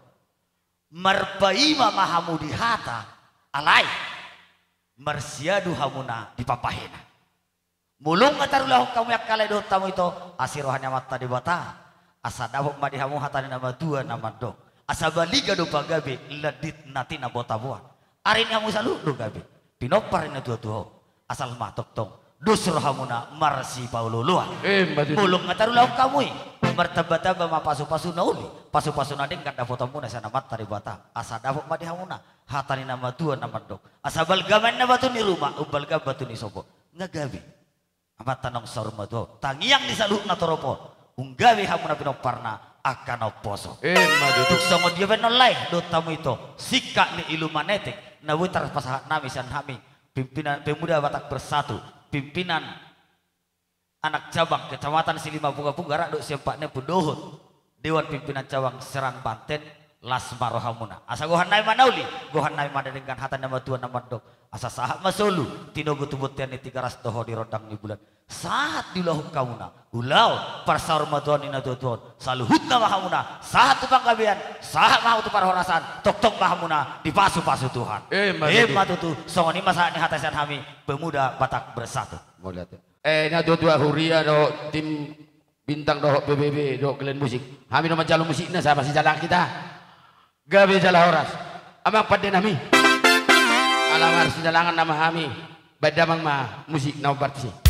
R: marpaima mahamu di hata alai marsiadu hamuna di papahena mulung ngatarulah kamu yak kalai do tamu itu asirohanya mata di bata asa dawok madi hamu hatani nama dua nama do asa baliga do pagabe ledit nati na bota buan arin hamu salu do gabe pinopar ina tua asal mah tok tong dusur hamuna marsi paululuan mulung ngatarulah kamu martabata ma pasu-pasu nauli pasu-pasu nading kada foto muna sana mata di bata asa dawok madi hamuna hatani nama dua nama do asa balgaman na batu ni rumah ubalga batu ni sopo ngagabe amat tanong sorma do tangiang disaluh na toropo unggawe hamuna pinoparna akan oposo madutuk songo dia benolai do tamu itu sika ni ilu manetik na witar pasahat nami san hami pimpinan pemuda Batak Bersatu pimpinan anak cabang Kecamatan Silima Pungga do Siempak Nempu dohot Dewan Pimpinan Cabang Serang Banten lasmaro hamuna asa gohan nai manauli gohan nai madengkan hatan nama tuan nama dok asa sahat masolu tino gutubutian ni 300 toho di rodang ni bulan saat diulahu kamuna ulau parsaur matuan ina tuan saluhut nama hamuna saat tupang kabian saat mahu tu parhorasan tok mahamuna di pasu-pasu Tuhan matutu songoni masa ni hatasan kami pemuda Batak Bersatu
P: mau lihat ya dua huria do tim bintang do PBB do kalian musik kami nama jalur musiknya saya masih jalan kita gabe jala horas amang pada nami alamar sejalangan nama kami badamang ma musik nama berarti